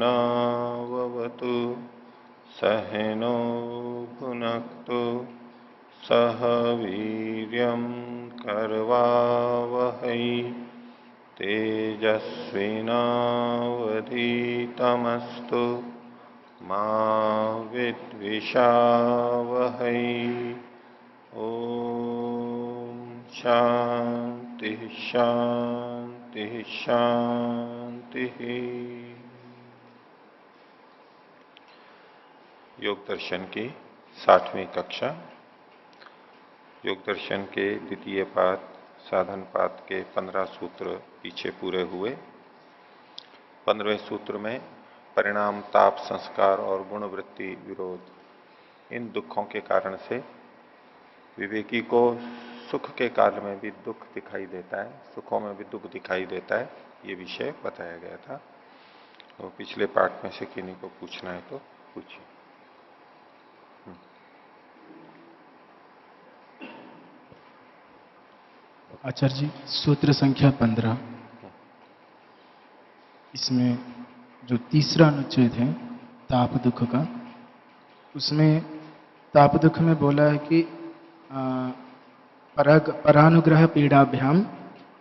सहनावतु सहनो भुनक्तु सह वीर्यं करवावहै तेजस्विनावधीतमस्तु मा विद्विषावहै। ओम शांति शांति शांति। योग दर्शन की 60वीं कक्षा। योग दर्शन के द्वितीय पाद साधन पाद के 15 सूत्र पीछे पूरे हुए। 15वें सूत्र में परिणाम, ताप, संस्कार और गुण वृत्ति विरोध, इन दुखों के कारण से विवेकी को सुख के काल में भी दुख दिखाई देता है, सुखों में भी दुख दिखाई देता है, ये विषय बताया गया था। तो पिछले पाठ में से किन्हीं को पूछना है तो पूछिए। आचार्य जी, सूत्र संख्या 15, इसमें जो तीसरा अनुच्छेद है ताप दुख का, उसमें ताप दुख में बोला है कि परानुग्रह पीड़ाभ्याम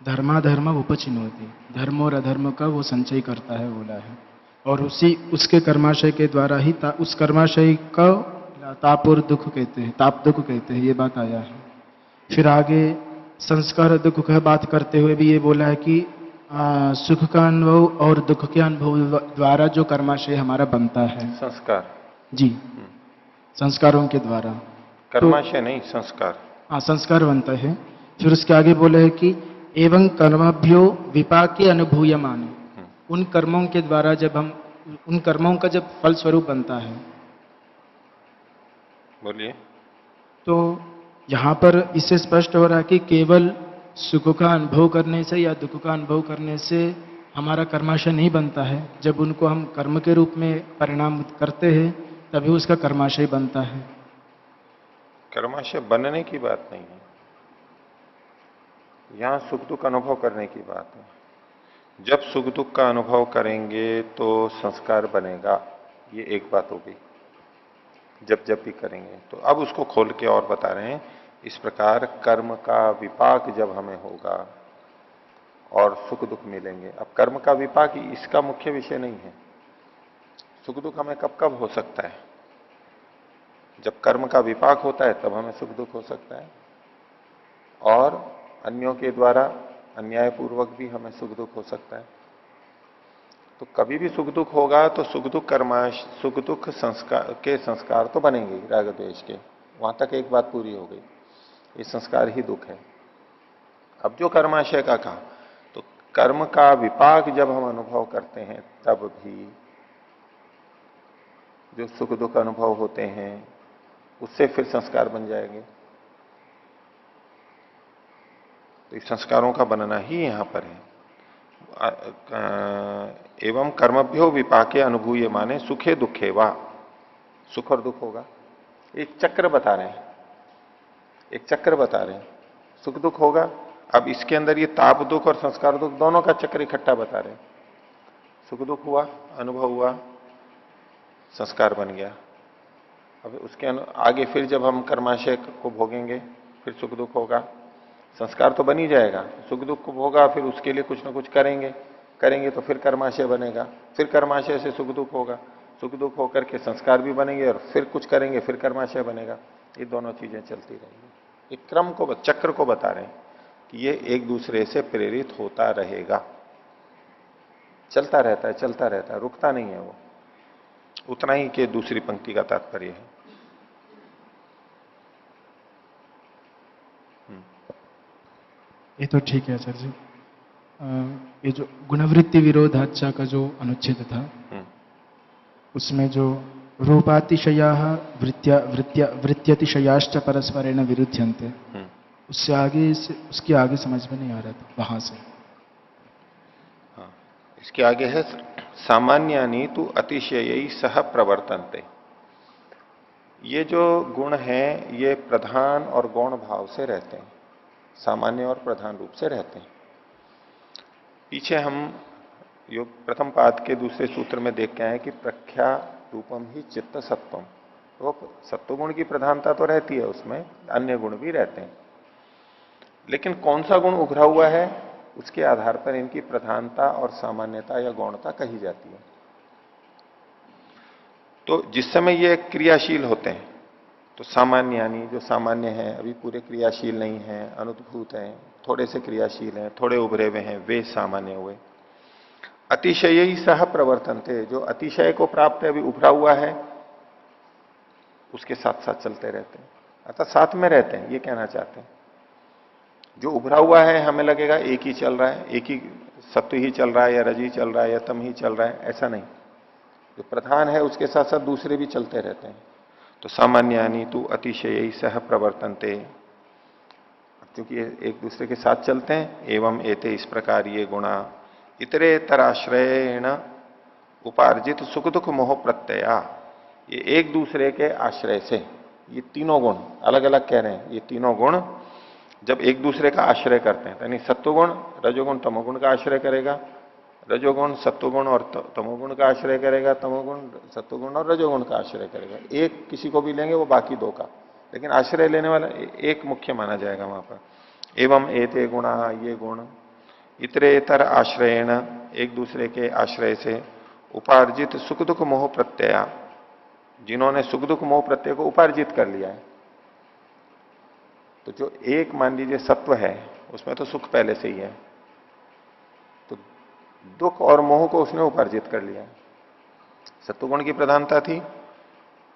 धर्माधर्म उपचिनोति, धर्म और अधर्म का वो संचय करता है बोला है, और उसके कर्माशय के द्वारा ही उस कर्माशय का ताप और दुख कहते हैं, ताप दुख कहते हैं, ये बात आया है। फिर आगे संस्कार दुख का बात करते हुए भी ये बोला है कि सुख का अनुभव और दुख के अनुभव द्वारा जो कर्माशय हमारा बनता है, संस्कार जी, संस्कारों के द्वारा कर्माशय तो, नहीं संस्कार, हाँ संस्कार बनता है। फिर उसके आगे बोले है कि एवं कर्मभ्यो विपाके अनुभूयमान, उन कर्मों के द्वारा जब हम उन कर्मों का जब फल स्वरूप बनता है, बोलिए। तो यहाँ पर इससे स्पष्ट हो रहा है कि केवल सुख का अनुभव करने से या दुख का अनुभव करने से हमारा कर्माशय नहीं बनता है। जब उनको हम कर्म के रूप में परिणाम करते हैं तभी उसका कर्माशय बनता है। कर्माशय बनने की बात नहीं है, यहाँ सुख दुख अनुभव करने की बात है। जब सुख दुख का अनुभव करेंगे तो संस्कार बनेगा, ये एक बात हो गई। जब जब भी करेंगे तो अब उसको खोल के और बता रहे हैं, इस प्रकार कर्म का विपाक जब हमें होगा और सुख दुख मिलेंगे। अब कर्म का विपाक इसका मुख्य विषय नहीं है। सुख दुख हमें कब कब हो सकता है? जब कर्म का विपाक होता है तब हमें सुख दुख हो सकता है, और अन्यों के द्वारा अन्यायपूर्वक भी हमें सुख दुख हो सकता है। तो कभी भी सुख दुख होगा तो सुख दुख संस्कार तो बनेंगे राग द्वेष के, वहां तक एक बात पूरी हो गई। ये संस्कार ही दुख है। अब जो कर्माशय का कहा, तो कर्म का विपाक जब हम अनुभव करते हैं तब भी जो सुख दुख अनुभव होते हैं उससे फिर संस्कार बन जाएंगे। तो इस संस्कारों का बनना ही यहां पर है। एवं कर्मभ्यो विपाके अनुभूय माने सुखे दुखे वा, सुख और दुख होगा। एक चक्र बता रहे हैं, एक चक्र बता रहे हैं, सुख दुख होगा। अब इसके अंदर ये ताप दुख और संस्कार दुख दोनों का चक्र इकट्ठा बता रहे हैं। सुख दुख हुआ, अनुभव हुआ, संस्कार बन गया। अब उसके आगे फिर जब हम कर्माशय को भोगेंगे फिर सुख दुख होगा, संस्कार तो बन ही जाएगा। सुख दुख को भोगा, फिर उसके लिए कुछ ना कुछ करेंगे तो फिर कर्माशय बनेगा, फिर कर्माशय से सुख दुख होगा, सुख दुख होकर के संस्कार भी बनेंगे और फिर कुछ करेंगे फिर कर्माशय बनेगा। ये दोनों चीजें चलती रहेंगी। एक क्रम को, चक्र को बता रहे हैं कि ये एक दूसरे से प्रेरित होता रहेगा, चलता रहता है, रुकता नहीं है वो। उतना ही के दूसरी पंक्ति का तात्पर्य है। ये तो ठीक है आचार्य जी। ये जो गुणवृत्ति विरोधाचा का जो अनुच्छेद था, उसमें जो रूपातिशया वृत्त्यतिशयाश्च परस्परेण विरुध्यन्ते, उससे आगे से उसके आगे समझ में नहीं आ रहा था वहां से। हाँ, इसके आगे है सामान्यानि तु अतिशयी सह प्रवर्तन्ते। ये जो गुण हैं ये प्रधान और गौण भाव से रहते हैं, सामान्य और प्रधान रूप से रहते हैं। पीछे हम योग प्रथम पाद के दूसरे सूत्र में देख के आए कि प्रख्या रूपम ही चित्त सत्वम। तो सत्वगुण की प्रधानता तो रहती है, उसमें अन्य गुण भी रहते हैं, लेकिन कौन सा गुण उभरा हुआ है उसके आधार पर इनकी प्रधानता और सामान्यता या गौणता कही जाती है। तो जिस समय ये क्रियाशील होते हैं तो सामान्य यानी जो सामान्य है, अभी पूरे क्रियाशील नहीं है, अनुद्भूत हैं, थोड़े से क्रियाशील हैं, थोड़े उभरे हुए हैं, वे सामान्य हुए। अतिशय ही सह प्रवर्तन थे, जो अतिशय को प्राप्त है, अभी उभरा हुआ है, उसके साथ साथ चलते रहते हैं, अर्थात साथ में रहते हैं, ये कहना चाहते हैं। जो उभरा हुआ है हमें लगेगा एक ही चल रहा है, एक ही सत्व ही चल रहा है या रज ही चल रहा है या तम ही चल रहा है, ऐसा नहीं। जो प्रधान है उसके साथ साथ दूसरे भी चलते रहते हैं। तो सामान्यानि तु अतिशय सह प्रवर्तनते, क्योंकि ये एक दूसरे के साथ चलते हैं। एवं एते, इस प्रकार ये गुणा इतरेतराश्रयेण उपार्जित सुख दुख मोह प्रत्यया, ये एक दूसरे के आश्रय से, ये तीनों गुण अलग अलग कह रहे हैं, ये तीनों गुण जब एक दूसरे का आश्रय करते हैं, यानी सत्वगुण रजोगुण तमोगुण का आश्रय करेगा, रजोगुण सत्वगुण और तमोगुण का आश्रय करेगा, तमोगुण सत्वगुण और रजोगुण का आश्रय करेगा। एक किसी को भी लेंगे वो बाकी दो का, लेकिन आश्रय लेने वाला एक मुख्य माना जाएगा वहां पर। एवं एते गुणा, ये गुण इतरेतर आश्रयण, एक दूसरे के आश्रय से, उपार्जित सुख दुख मोह प्रत्यया, जिन्होंने सुख दुख मोह प्रत्यय को उपार्जित कर लिया है। तो जो एक मान लीजिए सत्व है, उसमें तो सुख पहले से ही है, तो दुख और मोह को उसने उपार्जित कर लिया है। सत्वगुण की प्रधानता थी,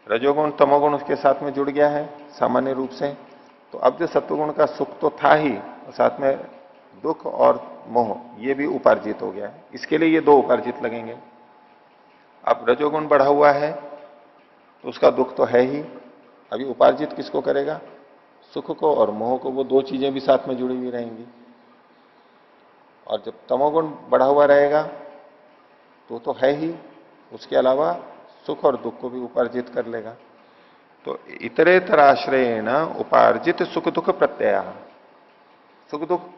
रजोगुण तमोगुण उसके साथ में जुड़ गया है सामान्य रूप से। तो अब जो सत्वगुण का सुख तो था ही, साथ में दुख और मोह ये भी उपार्जित हो गया है, इसके लिए ये दो उपार्जित लगेंगे। अब रजोगुण बढ़ा हुआ है तो उसका दुख तो है ही, अभी उपार्जित किसको करेगा, सुख को और मोह को, वो दो चीजें भी साथ में जुड़ी हुई रहेंगी। और जब तमोगुण बढ़ा हुआ रहेगा तो है ही, उसके अलावा सुख और दुख को भी उपार्जित कर लेगा। तो इतरेतराश्रयेण उपार्जित सुख दुख प्रत्यय, सुख दुख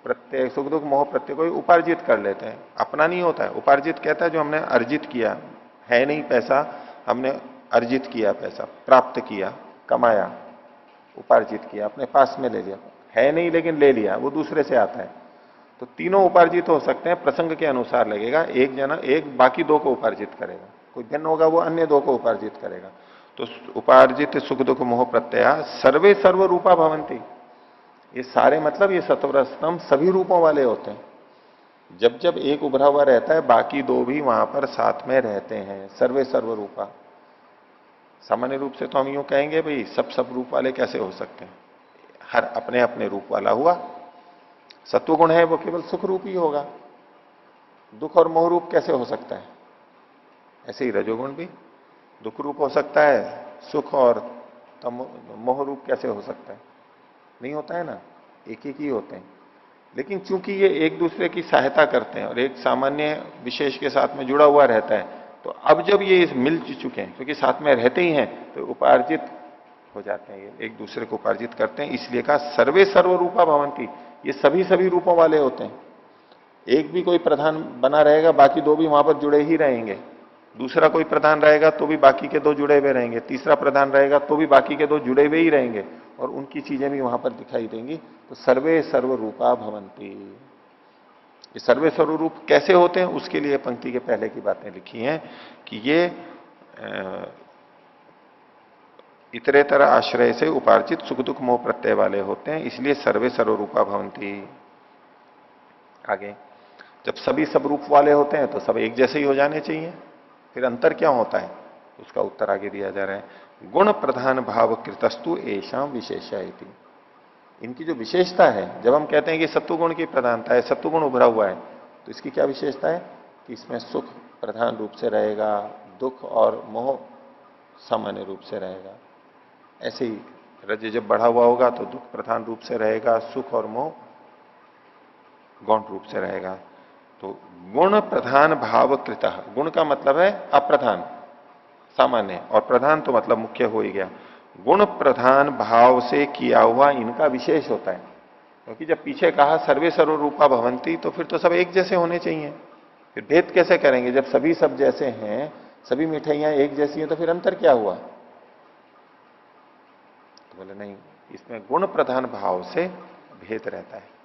प्रत्यय, सुख दुख मोह प्रत्यय को उपार्जित कर लेते हैं, अपना नहीं होता है। उपार्जित कहता है जो हमने अर्जित किया है, नहीं पैसा, हमने अर्जित किया, पैसा प्राप्त किया, कमाया, उपार्जित किया, अपने पास में ले लिया, है नहीं लेकिन ले लिया, वो दूसरे से आता है। तो तीनों उपार्जित हो सकते हैं, प्रसंग के अनुसार लगेगा। एक जना एक बाकी दो को उपार्जित करेगा, कोई भिन्न होगा वो अन्य दो को उपार्जित करेगा। तो उपार्जित सुख दुख मोह प्रत्यय सर्वे सर्व रूपा भवंती, ये सारे मतलब ये सत्वर स्तंभ सभी रूपों वाले होते हैं। जब जब एक उभरा हुआ रहता है बाकी दो भी वहां पर साथ में रहते हैं, सर्वे सर्व रूपा। सामान्य रूप से तो हम यूं कहेंगे भाई सब रूप वाले कैसे हो सकते हैं, हर अपने अपने रूप वाला हुआ। सत्वगुण है वो केवल सुख रूप ही होगा, दुख और मोह रूप कैसे हो सकता है। ऐसे ही रजोगुण भी दुख रूप हो सकता है, सुख और मोह रूप कैसे हो सकता है, नहीं होता है ना, एक एक ही होते हैं। लेकिन चूंकि ये एक दूसरे की सहायता करते हैं और एक सामान्य विशेष के साथ में जुड़ा हुआ रहता है, तो अब जब ये मिल चुके हैं, क्योंकि साथ में रहते ही हैं, तो उपार्जित हो जाते हैं, ये एक दूसरे को उपार्जित करते हैं। इसलिए कहा सर्वे सर्व रूपा भवंती, ये सभी सभी रूपों वाले होते हैं। एक भी कोई प्रधान बना रहेगा, बाकी दो भी वहां पर जुड़े ही रहेंगे। दूसरा कोई प्रधान रहेगा तो भी बाकी के दो जुड़े हुए रहेंगे, तीसरा प्रधान रहेगा तो भी बाकी के दो जुड़े हुए ही रहेंगे, और उनकी चीजें भी वहां पर दिखाई देंगी। तो सर्वे सर्व रूपा भवंती, ये सर्वे सर्व रूप कैसे होते हैं उसके लिए पंक्ति के पहले की बातें लिखी हैं कि ये इतरेतर आश्रय से उपार्जित सुख दुख मोह प्रत्यय वाले होते हैं, इसलिए सर्वे सर्व रूपा भवंती। आगे जब सभी सब रूप वाले होते हैं तो सब एक जैसे ही हो जाने चाहिए, फिर अंतर क्या होता है उसका उत्तर आगे दिया जा रहा है। गुण प्रधान भाव कृतस्तु ऐशाम विशेषा इति, इनकी जो विशेषता है, जब हम कहते हैं कि सत्वगुण की प्रधानता है, सत्वगुण उभरा हुआ है, तो इसकी क्या विशेषता है कि इसमें सुख प्रधान रूप से रहेगा, दुख और मोह सामान्य रूप से रहेगा। ऐसे ही रज जब बढ़ा हुआ होगा तो दुख प्रधान रूप से रहेगा, सुख और मोह गौण रूप से रहेगा। तो गुण प्रधान भाव कृतः, गुण का मतलब है अप्रधान सामान्य, और प्रधान तो मतलब मुख्य हो ही गया। गुण प्रधान भाव से किया हुआ इनका विशेष होता है, क्योंकि जब पीछे कहा सर्वे सर्वरूपा भवंती, तो फिर तो सब एक जैसे होने चाहिए। फिर भेद कैसे करेंगे जब सभी सब जैसे हैं, सभी मिठाइयां एक जैसी हैं, तो फिर अंतर क्या हुआ? तो बोले नहीं, इसमें गुण प्रधान भाव से भेद रहता है।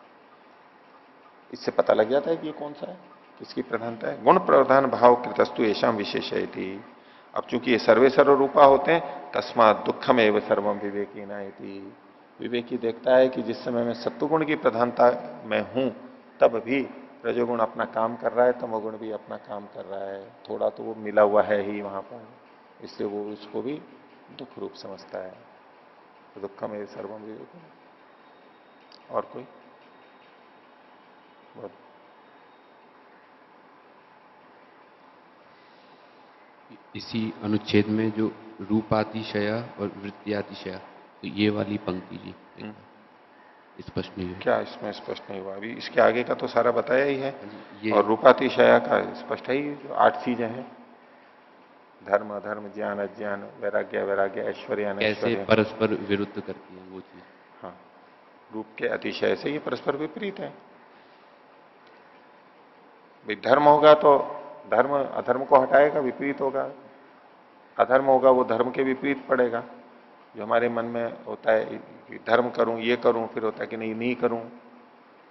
इससे पता लग जाता है कि ये कौन सा है, किसकी प्रधानता है। गुण प्रधान भाव कृतस्तु येषाम विशेषय थी। अब चूंकि ये सर्वे सर्वरूपा होते हैं, तस्मात दुखम एवं सर्वम विवेकी नायति। विवेकी देखता है कि जिस समय में सत्वगुण की प्रधानता में हूं, तब भी रजोगुण अपना काम कर रहा है, तमोगुण भी अपना काम कर रहा है। थोड़ा तो वो मिला हुआ है ही वहां पर, इसलिए वो उसको भी दुख रूप समझता है। तो दुखम एवं सर्वम विवेकी। और कोई बहुत इसी अनुच्छेद में जो रूपातिशय और वृत्तियातिशय, तो ये वाली पंक्ति जी स्पष्ट नहीं हुई। क्या इसमें स्पष्ट नहीं हुआ? अभी इसके आगे का तो सारा बताया ही है। ये और रूपातिशय का स्पष्ट है ही, जो 8 चीजें हैं, धर्म अधर्म ज्ञान अज्ञान वैराग्य वैराग्य ऐश्वर्य कैसे अनैश्वर्य। परस्पर विरुद्ध करती है वो चीज। हाँ, रूप के अतिशय से ये परस्पर विपरीत है। भाई धर्म होगा तो धर्म अधर्म को हटाएगा, विपरीत होगा। अधर्म होगा वो धर्म के विपरीत पड़ेगा। जो हमारे मन में होता है कि धर्म करूं, ये करूं, फिर होता है कि नहीं नहीं करूं,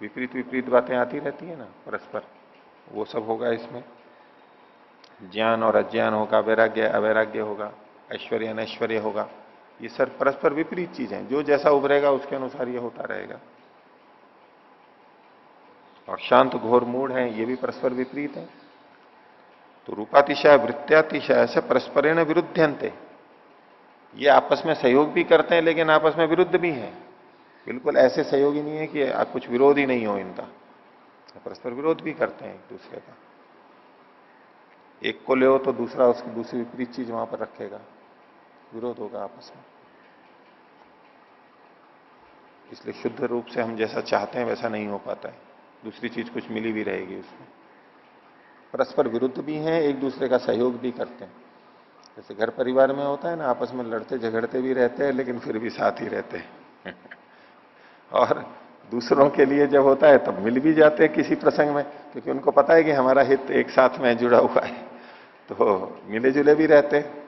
विपरीत विपरीत बातें आती रहती है ना परस्पर, वो सब होगा इसमें। ज्ञान और अज्ञान होगा, वैराग्य अवैराग्य होगा, ऐश्वर्य अनैश्वर्य होगा। ये सब परस्पर विपरीत चीजें, जो जैसा उभरेगा उसके अनुसार ये होता रहेगा। और शांत घोर मूड है, ये भी परस्पर विपरीत है। तो रूपातिशय वृत्त्यातिशय से परस्परेण विरुद्धन्ते, ये आपस में सहयोग भी करते हैं लेकिन आपस में विरुद्ध भी हैं। बिल्कुल ऐसे सहयोगी नहीं है कि कुछ विरोध ही नहीं हो इनका, परस्पर विरोध भी करते हैं एक दूसरे का। एक को ले तो दूसरा उसकी दूसरी विपरीत चीज वहां पर रखेगा, विरोध होगा आपस में। इसलिए शुद्ध रूप से हम जैसा चाहते हैं वैसा नहीं हो पाता है, दूसरी चीज कुछ मिली भी रहेगी उसमें। परस्पर विरुद्ध भी हैं, एक दूसरे का सहयोग भी करते हैं। जैसे घर परिवार में होता है ना, आपस में लड़ते झगड़ते भी रहते हैं लेकिन फिर भी साथ ही रहते हैं और दूसरों के लिए जब होता है तब मिल भी जाते हैं किसी प्रसंग में, क्योंकि उनको पता है कि हमारा हित एक साथ में जुड़ा हुआ है, तो मिले जुले भी रहते हैं।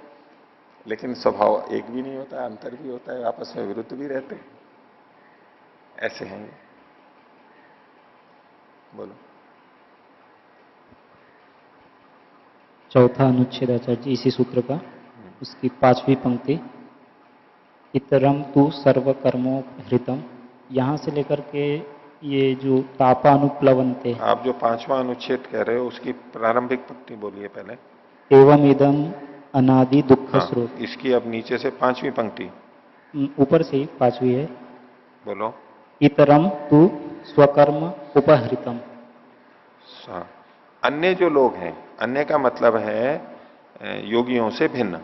लेकिन स्वभाव एक भी नहीं होता है, अंतर भी होता है, आपस में विरुद्ध भी रहते हैं। ऐसे हैं ये। बोलो। चौथा अनुच्छेद आचार्य जी इसी सूत्र का, उसकी 5वीं पंक्ति, इतरम तु सर्वकर्मो हृतम, यहां से लेकर के ये जो तापानुप्लवंते, आप जो 5वां अनुच्छेद कह रहे हो उसकी प्रारंभिक पंक्ति बोलिए पहले। एवं इदम अनादि दुख हाँ, स्रोत। इसकी अब नीचे से 5वीं पंक्ति ऊपर से ही 5वीं है, बोलो। इतरम तु स्वकर्म उपहृतम। हाँ, अन्य जो लोग हैं, अन्य का मतलब है योगियों से भिन्न,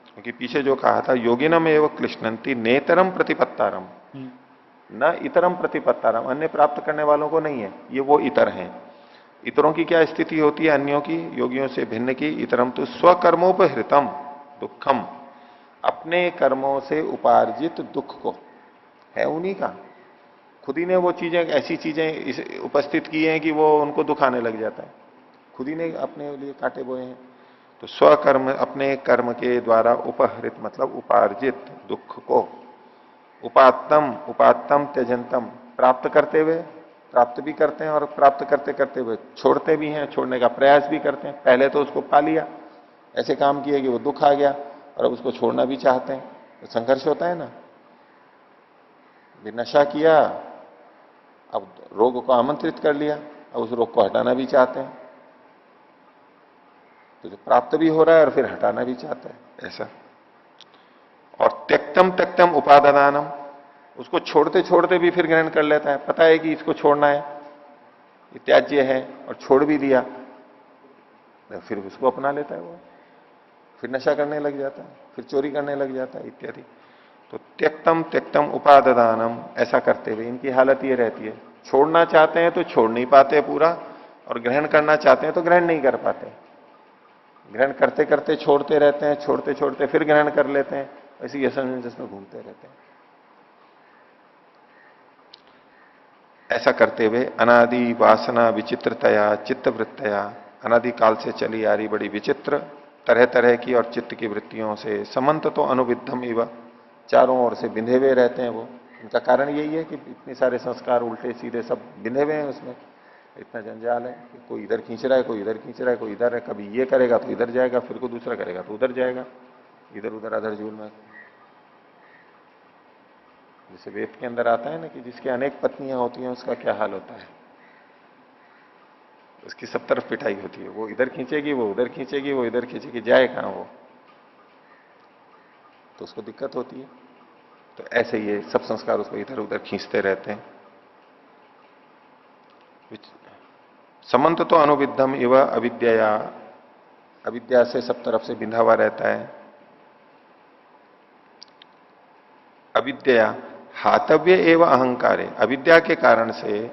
क्योंकि पीछे जो कहा था योगिनम एवं क्लिष्णंती नेतरम प्रतिपत्तारम, न इतरम प्रतिपत्तारम, अन्य प्राप्त करने वालों को नहीं है, ये वो इतर हैं। इतरों की क्या स्थिति होती है अन्यों की, योगियों से भिन्न की? इतरम तो स्वकर्मोपहृतम दुखम, अपने कर्मों से उपार्जित दुख को, है उन्हीं का, खुद ही ने वो चीजें, ऐसी चीजें उपस्थित की हैं कि वो उनको दुख आने लग जाता है, खुद ही ने अपने लिए कांटे बोए हैं। तो स्वकर्म, अपने कर्म के द्वारा उपहृत मतलब उपार्जित दुख को, उपात्तम उपात्तम त्यजंतम, प्राप्त करते हुए, प्राप्त भी करते हैं और प्राप्त करते करते हुए छोड़ते भी हैं, छोड़ने का प्रयास भी करते हैं। पहले तो उसको पा लिया, ऐसे काम किए कि वो दुख आ गया, और अब उसको छोड़ना भी चाहते हैं, तो संघर्ष होता है ना। भी नशा किया, अब रोग को आमंत्रित कर लिया, अब उस रोग को हटाना भी चाहते हैं, तो जो प्राप्त भी हो रहा है और फिर हटाना भी चाहता है, ऐसा। और त्यक्तम त्यक्तम उपादानम, उसको छोड़ते छोड़ते भी फिर ग्रहण कर लेता है, पता है कि इसको छोड़ना है, ये त्याज्य है, और छोड़ भी दिया, फिर उसको अपना लेता है वो, फिर नशा करने लग जाता है, फिर चोरी करने लग जाता है इत्यादि। तो त्यक्तम त्यक्तम उपादानम ऐसा करते हुए इनकी हालत ये रहती है, छोड़ना चाहते हैं तो छोड़ नहीं पाते पूरा, और ग्रहण करना चाहते हैं तो ग्रहण नहीं कर पाते। ग्रहण करते करते छोड़ते रहते हैं, छोड़ते छोड़ते फिर ग्रहण कर लेते हैं, ऐसी असमंजस में घूमते रहते हैं। ऐसा करते हुए अनादि वासना विचित्रतया चित्तवृत्तया, अनादि काल से चली आ रही बड़ी विचित्र तरह तरह की और चित्त की वृत्तियों से समंत तो अनुविद्धम इव, चारों ओर से बिंधे हुए रहते हैं वो। इनका कारण यही है कि इतने सारे संस्कार उल्टे सीधे सब बिंधे हुए हैं उसमें, इतना जंजाल है कि कोई इधर खींच रहा है, कोई इधर खींच रहा है, कोई इधर है, कभी ये करेगा तो इधर जाएगा, फिर कोई दूसरा करेगा तो उधर जाएगा, इधर उधर अधर झूल में। जैसे वेद के अंदर आता है ना कि जिसकी अनेक पत्नियां होती हैं उसका क्या हाल होता है, उसकी सब तरफ पिटाई होती है, वो इधर खींचेगी, वो उधर खींचेगी, वो इधर खींचेगी, जाए कहां वो, तो उसको दिक्कत होती है। तो ऐसे ये सब संस्कार उसको इधर उधर खींचते रहते हैं। समंत तो अनुविद्धम इव अविद्या, अविद्या से सब तरफ से बिंधा हुआ रहता है। अविद्या हातव्य एवं अहंकार है, अविद्या के कारण से,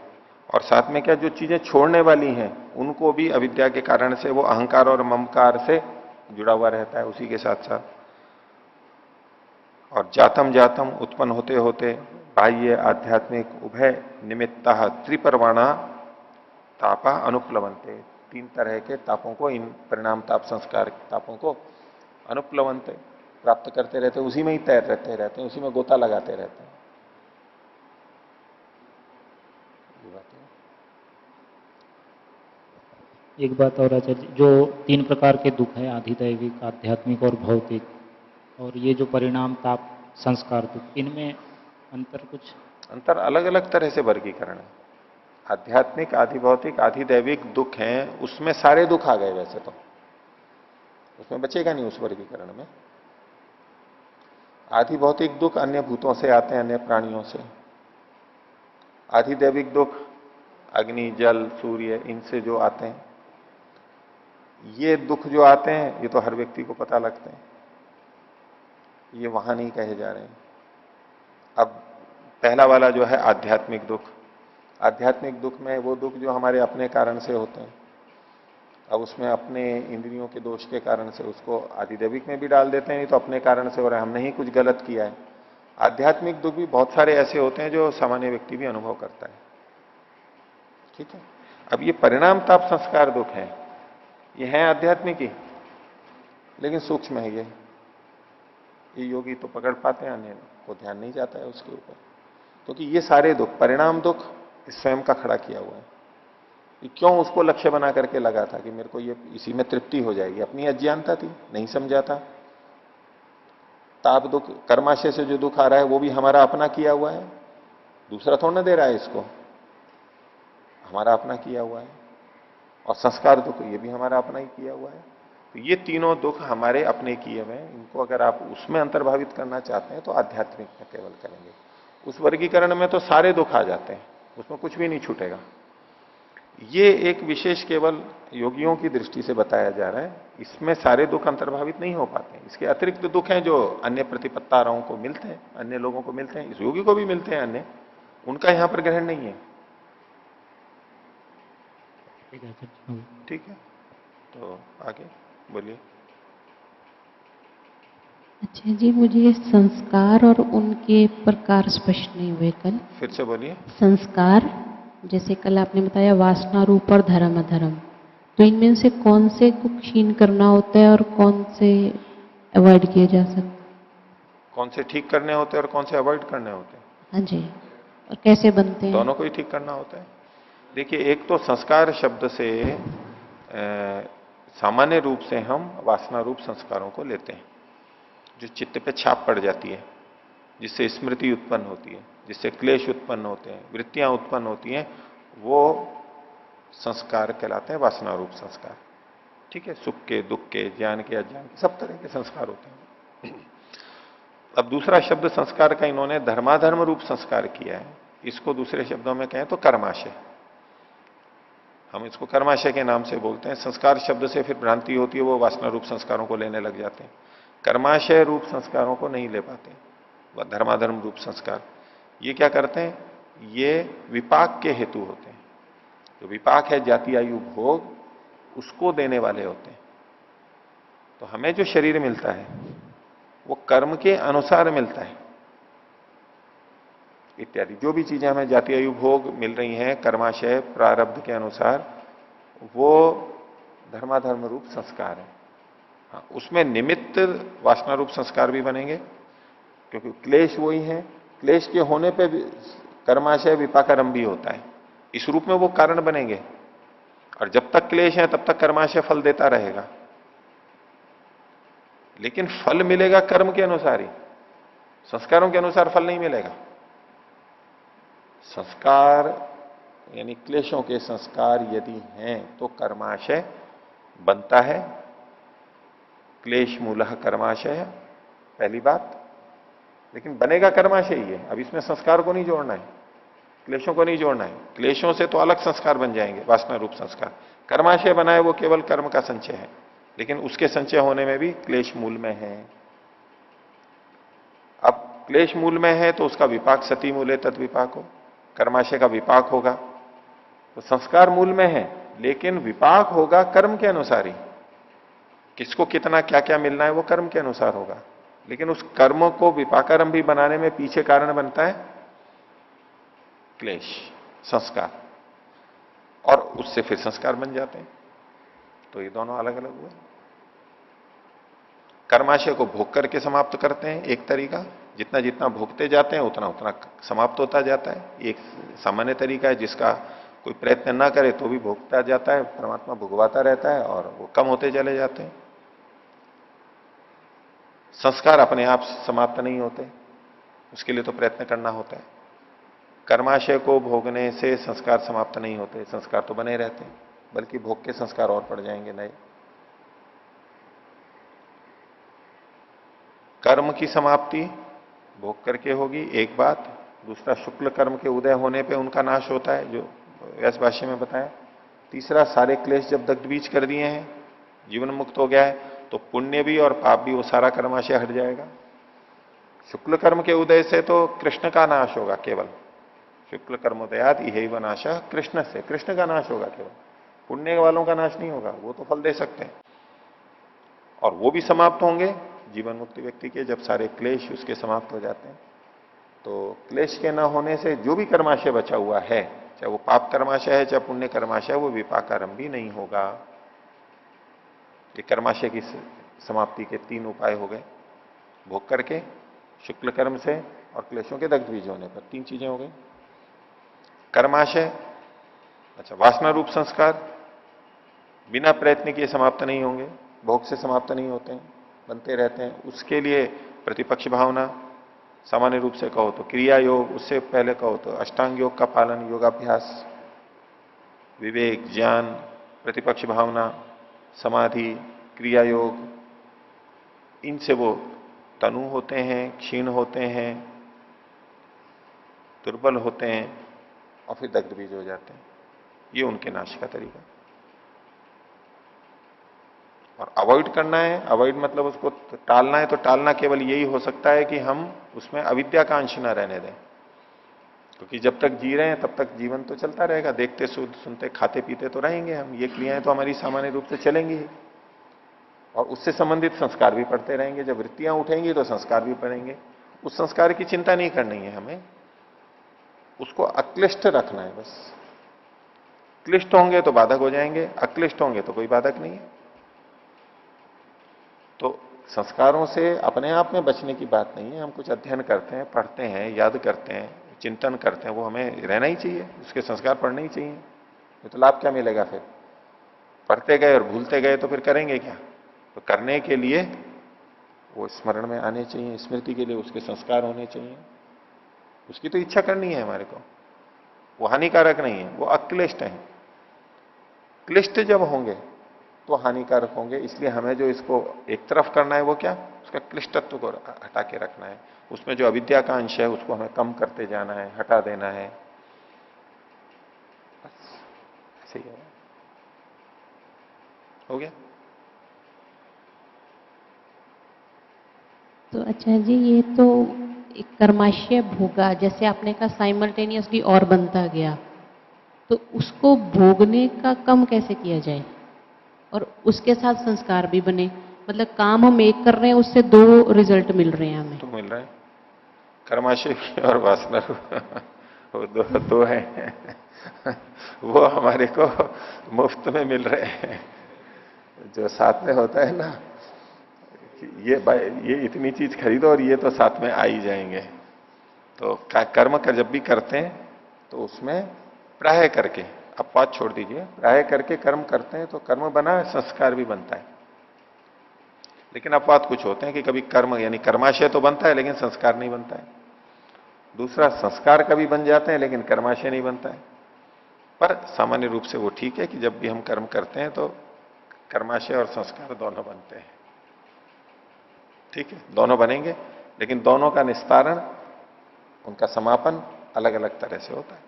और साथ में क्या जो चीजें छोड़ने वाली हैं उनको भी अविद्या के कारण से वो अहंकार और ममकार से जुड़ा हुआ रहता है उसी के साथ साथ। और जातम जातम उत्पन्न होते होते बाह्य आध्यात्मिक उभय निमित्ता त्रिपर्वाणा तापा अनुप्लवंते, तीन तरह के तापों को, इन परिणाम ताप संस्कार तापों को अनुप्लवंते प्राप्त करते रहते हैं, उसी में ही तैरते रहते हैं, उसी में गोता लगाते रहते हैं। ये बात है। एक बात और आचार्य जी, जो तीन प्रकार के दुख है, आधिदैविक, आध्यात्मिक और भौतिक, और ये जो परिणाम ताप संस्कार दुख, इनमें अंतर कुछ? अंतर अलग अलग तरह से वर्गीकरण है। आध्यात्मिक, आधिभौतिक, आधिदैविक दुख हैं, उसमें सारे दुख आ गए वैसे तो, उसमें बचेगा नहीं उस वर्गीकरण में। आधिभौतिक दुख अन्य भूतों से आते हैं, अन्य प्राणियों से। आधिदैविक दुख अग्नि, जल, सूर्य, इनसे जो आते हैं। ये दुख जो आते हैं ये तो हर व्यक्ति को पता लगते हैं, ये वहां नहीं कहे जा रहे हैं। अब पहला वाला जो है आध्यात्मिक दुख, आध्यात्मिक दुख में वो दुख जो हमारे अपने कारण से होते हैं, अब उसमें अपने इंद्रियों के दोष के कारण से उसको आधिदैविक में भी डाल देते हैं, नहीं तो अपने कारण से हो रहा है, हमने ही कुछ गलत किया है। आध्यात्मिक दुख भी बहुत सारे ऐसे होते हैं जो सामान्य व्यक्ति भी अनुभव करता है। ठीक है। अब ये परिणाम ताप संस्कार दुख है, ये है आध्यात्मिक ही, लेकिन सूक्ष्म है ये योगी तो पकड़ पाते हैं, अन्य को ध्यान नहीं जाता है उसके ऊपर। क्योंकि ये सारे दुख, परिणाम दुख स्वयं का खड़ा किया हुआ है कि क्यों उसको लक्ष्य बना करके लगा था कि मेरे को ये इसी में तृप्ति हो जाएगी, अपनी अज्ञानता थी, नहीं समझा था। ताप दुख, कर्माशय से जो दुख आ रहा है वो भी हमारा अपना किया हुआ है, दूसरा थोड़ा ना दे रहा है इसको, हमारा अपना किया हुआ है। और संस्कार दुख, ये भी हमारा अपना ही किया हुआ है। तो ये तीनों दुख हमारे अपने किए हुए हैं, इनको अगर आप उसमें अंतर्भावित करना चाहते हैं तो आध्यात्मिक में केवल करेंगे। उस वर्गीकरण में तो सारे दुख आ जाते हैं, उसमें कुछ भी नहीं छूटेगा। ये एक विशेष केवल योगियों की दृष्टि से बताया जा रहा है, इसमें सारे दुख अंतर्भावित नहीं हो पाते। इसके अतिरिक्त दुख हैं जो अन्य प्रतिपत्तारों को मिलते हैं, अन्य लोगों को मिलते हैं, इस योगी को भी मिलते हैं अन्य, उनका यहां पर ग्रहण नहीं है। ठीक है, तो आगे बोलिए। अच्छा जी, मुझे संस्कार और उनके प्रकार स्पष्ट नहीं हुए कल। फिर से बोलिए। संस्कार, जैसे कल आपने बताया वासना रूप और धर्म अधर्म, तो इनमें से कौन से को क्षीण करना होता है और कौन से अवॉइड किए जा सकते? कौन से ठीक करने होते हैं और कौन से अवॉइड करने होते हैं? हाँ जी, और कैसे बनते हैं? दोनों को ही ठीक करना होता है। देखिए, एक तो संस्कार शब्द से सामान्य रूप से हम वासना रूप संस्कारों को लेते हैं, जो चित्त पे छाप पड़ जाती है, जिससे स्मृति उत्पन्न होती है, जिससे क्लेश उत्पन्न होते हैं, वृत्तियां उत्पन्न होती हैं, वो संस्कार कहलाते हैं, वासना रूप संस्कार। ठीक है, सुख के, दुख के, ज्ञान के, अज्ञान के, सब तरह के संस्कार होते हैं। अब दूसरा शब्द संस्कार का इन्होंने धर्माधर्म रूप संस्कार किया है, इसको दूसरे शब्दों में कहें तो कर्माशय, हम इसको कर्माशय के नाम से बोलते हैं। संस्कार शब्द से फिर भ्रांति होती है, वो वासना रूप संस्कारों को लेने लग जाते हैं, कर्माशय रूप संस्कारों को नहीं ले पाते। धर्माधर्म रूप संस्कार, ये क्या करते हैं? ये विपाक के हेतु होते हैं। जो विपाक है, जाति आयु भोग, उसको देने वाले होते हैं। तो हमें जो शरीर मिलता है वो कर्म के अनुसार मिलता है। इत्यादि जो भी चीजें हमें जाति आयु भोग मिल रही हैं कर्माशय प्रारब्ध के अनुसार, वो धर्माधर्म रूप संस्कार है। हाँ, उसमें निमित्त वासना रूप संस्कार भी बनेंगे, क्योंकि क्लेश वही है। क्लेश के होने पे कर्माशय विपाकारम भी होता है, इस रूप में वो कारण बनेंगे। और जब तक क्लेश है तब तक कर्माशय फल देता रहेगा, लेकिन फल मिलेगा कर्म के अनुसार ही, संस्कारों के अनुसार फल नहीं मिलेगा। संस्कार यानी क्लेशों के संस्कार यदि हैं तो कर्माशय बनता है। क्लेश मूलः कर्माशय, पहली बात। लेकिन बनेगा कर्माशय ही है। अब इसमें संस्कार को नहीं जोड़ना है, क्लेशों को नहीं जोड़ना है। क्लेशों से तो अलग संस्कार बन जाएंगे, वासना रूप संस्कार। कर्माशय बनाए वो केवल कर्म का संचय है, लेकिन उसके संचय होने में भी क्लेश मूल में है। अब क्लेश मूल में है तो उसका विपाक सती मूल है, तद विपाक हो। कर्माशय का विपाक होगा तो संस्कार मूल में है, लेकिन विपाक होगा कर्म के अनुसार ही। किसको कितना क्या क्या मिलना है वो कर्म के अनुसार होगा, लेकिन उस कर्म को विपाकारम भी बनाने में पीछे कारण बनता है क्लेश, संस्कार, और उससे फिर संस्कार बन जाते हैं। तो ये दोनों अलग अलग हुए। कर्माशय को भोग करके समाप्त करते हैं, एक तरीका। जितना जितना भोगते जाते हैं उतना उतना समाप्त होता जाता है। एक सामान्य तरीका है जिसका कोई प्रयत्न ना करे तो भी भोगता जाता है, परमात्मा भुगवाता रहता है और वो कम होते चले जाते हैं। संस्कार अपने आप समाप्त नहीं होते, उसके लिए तो प्रयत्न करना होता है। कर्माशय को भोगने से संस्कार समाप्त नहीं होते, संस्कार तो बने रहते हैं, बल्कि भोग के संस्कार और पड़ जाएंगे नए। कर्म की समाप्ति भोग करके होगी, एक बात। दूसरा, शुक्ल कर्म के उदय होने पे उनका नाश होता है, जो व्यास भाष्य में बताया। तीसरा, सारे क्लेश जब दग्ध बीज कर दिए हैं, जीवन मुक्त हो गया है, तो पुण्य भी और पाप भी, वो सारा कर्माशय हट जाएगा। शुक्ल कर्म के उदय से तो कृष्ण का नाश होगा केवल। शुक्ल कर्मोदयात यही नाशा कृष्ण से, कृष्ण का नाश होगा केवल, पुण्य वालों का नाश नहीं होगा। वो तो फल दे सकते हैं और वो भी समाप्त होंगे जीवन मुक्ति व्यक्ति के, जब सारे क्लेश उसके समाप्त हो जाते हैं। तो क्लेश के न होने से जो भी कर्माशय बचा हुआ है, चाहे वो पाप कर्माशय है चाहे पुण्य कर्माशय, वो विपाकारम भी नहीं होगा। ये कर्माशय की समाप्ति के तीन उपाय हो गए, भोग करके, शुक्ल कर्म से और क्लेशों के दग्ध बीज होने पर। तीन चीजें हो गई। कर्माशय, अच्छा, वासना रूप संस्कार बिना प्रयत्न किए समाप्त नहीं होंगे, भोग से समाप्त नहीं होते हैं, बनते रहते हैं। उसके लिए प्रतिपक्ष भावना, सामान्य रूप से कहो तो क्रिया योग, उससे पहले कहो तो अष्टांग योग का पालन, योगाभ्यास, विवेक, ज्ञान, प्रतिपक्ष भावना, समाधि, क्रिया योग, इनसे वो तनु होते हैं, क्षीण होते हैं, दुर्बल होते हैं और फिर दग्ध बीज हो जाते हैं। ये उनके नाश का तरीका। और अवॉइड करना है, अवॉइड मतलब उसको टालना है, तो टालना केवल यही हो सकता है कि हम उसमें अविद्या का अंश न रहने दें। क्योंकि जब तक जी रहे हैं तब तक जीवन तो चलता रहेगा, देखते सुनते खाते पीते तो रहेंगे हम, ये क्रियाएं तो हमारी सामान्य रूप से चलेंगी ही, और उससे संबंधित संस्कार भी पढ़ते रहेंगे। जब वृत्तियां उठेंगी तो संस्कार भी पढ़ेंगे। उस संस्कार की चिंता नहीं करनी है हमें, उसको अक्लिष्ट रखना है बस। क्लिष्ट होंगे तो बाधक हो जाएंगे, अक्लिष्ट होंगे तो कोई बाधक नहीं है। तो संस्कारों से अपने आप में बचने की बात नहीं है। हम कुछ अध्ययन करते हैं, पढ़ते हैं, याद करते हैं, चिंतन करते हैं, वो हमें रहना ही चाहिए, उसके संस्कार पढ़ने ही चाहिए। तो लाभ क्या मिलेगा फिर? पढ़ते गए और भूलते गए तो फिर करेंगे क्या? तो करने के लिए वो स्मरण में आने चाहिए, स्मृति के लिए उसके संस्कार होने चाहिए। उसकी तो इच्छा करनी है हमारे को, वो हानिकारक नहीं है, वो अक्लिष्ट है। क्लिष्ट जब होंगे तो हानिकारक होंगे। इसलिए हमें जो इसको एक तरफ करना है वो क्या, उसका क्लिष्टत्व को हटा के रखना है। उसमें जो अविद्या का अंश है उसको हमें कम करते जाना है, हटा देना है, बस ऐसे ही है। हो गया? तो अच्छा जी, ये तो एक कर्माशय भोगा, जैसे आपने कहा साइमल्टेनियसली और बनता गया, तो उसको भोगने का कम कैसे किया जाए और उसके साथ संस्कार भी बने? मतलब काम हम एक कर रहे हैं, उससे दो रिजल्ट मिल रहे हैं हमें। तो मिल रहा है कर्माशय की और वासना वो दो हैं वो हमारे को मुफ्त में मिल रहे हैं। जो साथ में होता है ना कि ये इतनी चीज खरीदो और ये तो साथ में आ ही जाएंगे। तो कर्म कर जब भी करते हैं तो उसमें प्राय करके, अपवाद छोड़ दीजिए, प्राय करके कर्म करते हैं तो कर्म बना, संस्कार भी बनता है। लेकिन अपवाद कुछ होते हैं कि कभी कर्म यानी कर्माशय तो बनता है लेकिन संस्कार नहीं बनता है। दूसरा, संस्कार कभी बन जाते हैं लेकिन कर्माशय नहीं बनता है। पर सामान्य रूप से वो ठीक है कि जब भी हम कर्म करते हैं तो कर्माशय और संस्कार दोनों बनते हैं। ठीक है, दोनों बनेंगे, लेकिन दोनों का निस्तारण, उनका समापन अलग अलग तरह से होता है।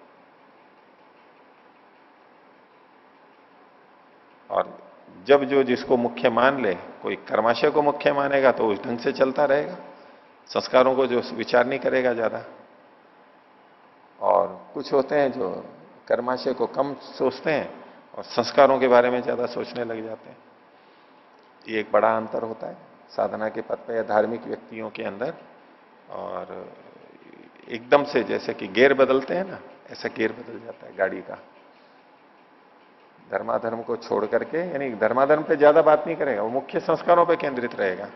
और जब जो जिसको मुख्य मान ले, कोई कर्माशय को मुख्य मानेगा तो उस ढंग से चलता रहेगा, संस्कारों को जो विचार नहीं करेगा ज्यादा। और कुछ होते हैं जो कर्माशय को कम सोचते हैं और संस्कारों के बारे में ज्यादा सोचने लग जाते हैं। ये एक बड़ा अंतर होता है साधना के पथ पे या धार्मिक व्यक्तियों के अंदर। और एकदम से जैसे कि गियर बदलते हैं ना, ऐसा गियर बदल जाता है गाड़ी का। धर्माधर्म को छोड़ करके, यानी धर्माधर्म पे ज्यादा बात नहीं करेगा, वो मुख्य संस्कारों पे केंद्रित रहेगा।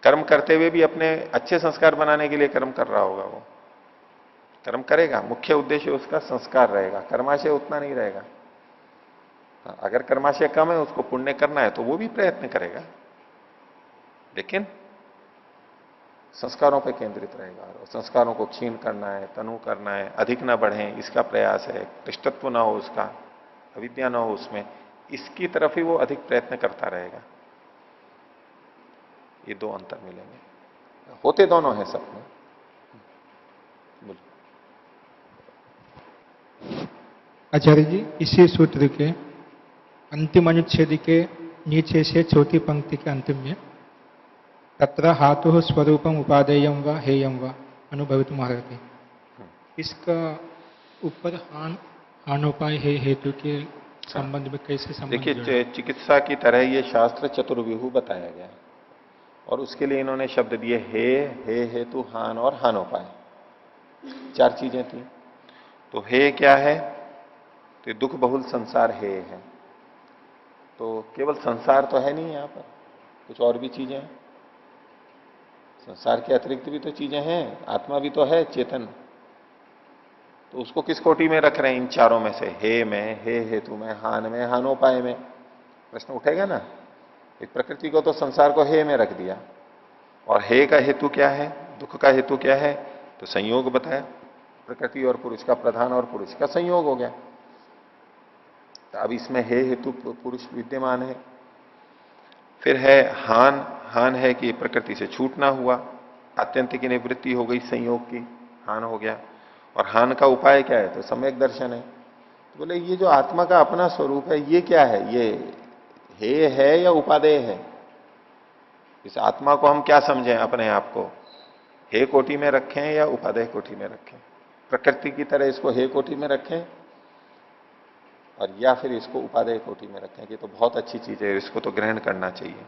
कर्म करते हुए भी अपने अच्छे संस्कार बनाने के लिए कर्म कर रहा होगा, वो कर्म करेगा, मुख्य उद्देश्य उसका संस्कार रहेगा, कर्माशय उतना नहीं रहेगा। अगर कर्माशय कम है, उसको पुण्य करना है तो वो भी प्रयत्न करेगा, लेकिन संस्कारों पर केंद्रित रहेगा। और संस्कारों को क्षीण करना है, तनु करना है, अधिक ना बढ़े, इसका प्रयास है, कृष्णत्व ना हो उसका, अविद्या ना हो उसमें, इसकी तरफ ही वो अधिक प्रयत्न करता रहेगा। ये दो अंतर मिलेंगे, होते दोनों हैं सब में। आचार्य जी, इसी सूत्र के अंतिम अनुच्छेद के नीचे से चौथी पंक्ति के अंतिम में तत्र हातु स्वरूपम उपादेयम व हेयम व अनुभवितुम अर्हति, इसका ऊपर हानोपाय है हेतु के संबंध में कैसे संबंध? देखिए, चिकित्सा की तरह ये शास्त्र चतुर्व्यूह बताया गया और उसके लिए इन्होंने शब्द दिए हे हेतु, हान और हानोपाय, चार चीजें थी। तो हे क्या है? तो दुख बहुल संसार है। तो केवल संसार तो है नहीं, यहां पर कुछ और भी चीजें हैं। संसार के अतिरिक्त भी तो चीजें हैं, आत्मा भी तो है, चेतन। तो उसको किस कोटि में रख रहे हैं इन चारों में से? हे में, हे हेतु में, हान में, हानोपाय में। प्रश्न उठेगा ना, इस प्रकृति को तो संसार को हे में रख दिया, और हे का हेतु क्या है, दुख का हेतु क्या है? तो संयोग बताया, प्रकृति और पुरुष का, प्रधान और पुरुष का संयोग हो गया। तो अब इसमें हे हेतु पुरुष विद्यमान है। फिर है हान, हान है कि प्रकृति से छूटना हुआ, आत्यंतिक निवृत्ति हो गई संयोग की, हान हो गया। और हान का उपाय क्या है? तो सम्यक दर्शन है। तो बोले ये जो आत्मा का अपना स्वरूप है, ये क्या है? ये हे है या उपादेय है? इस आत्मा को हम क्या समझें अपने आप को? हे कोटि में रखें या उपादेय कोटि में रखें? प्रकृति की तरह इसको हे कोटि में रखें और या फिर इसको उपादेय कोटि में रखें कि तो बहुत अच्छी चीज है, इसको तो ग्रहण करना चाहिए।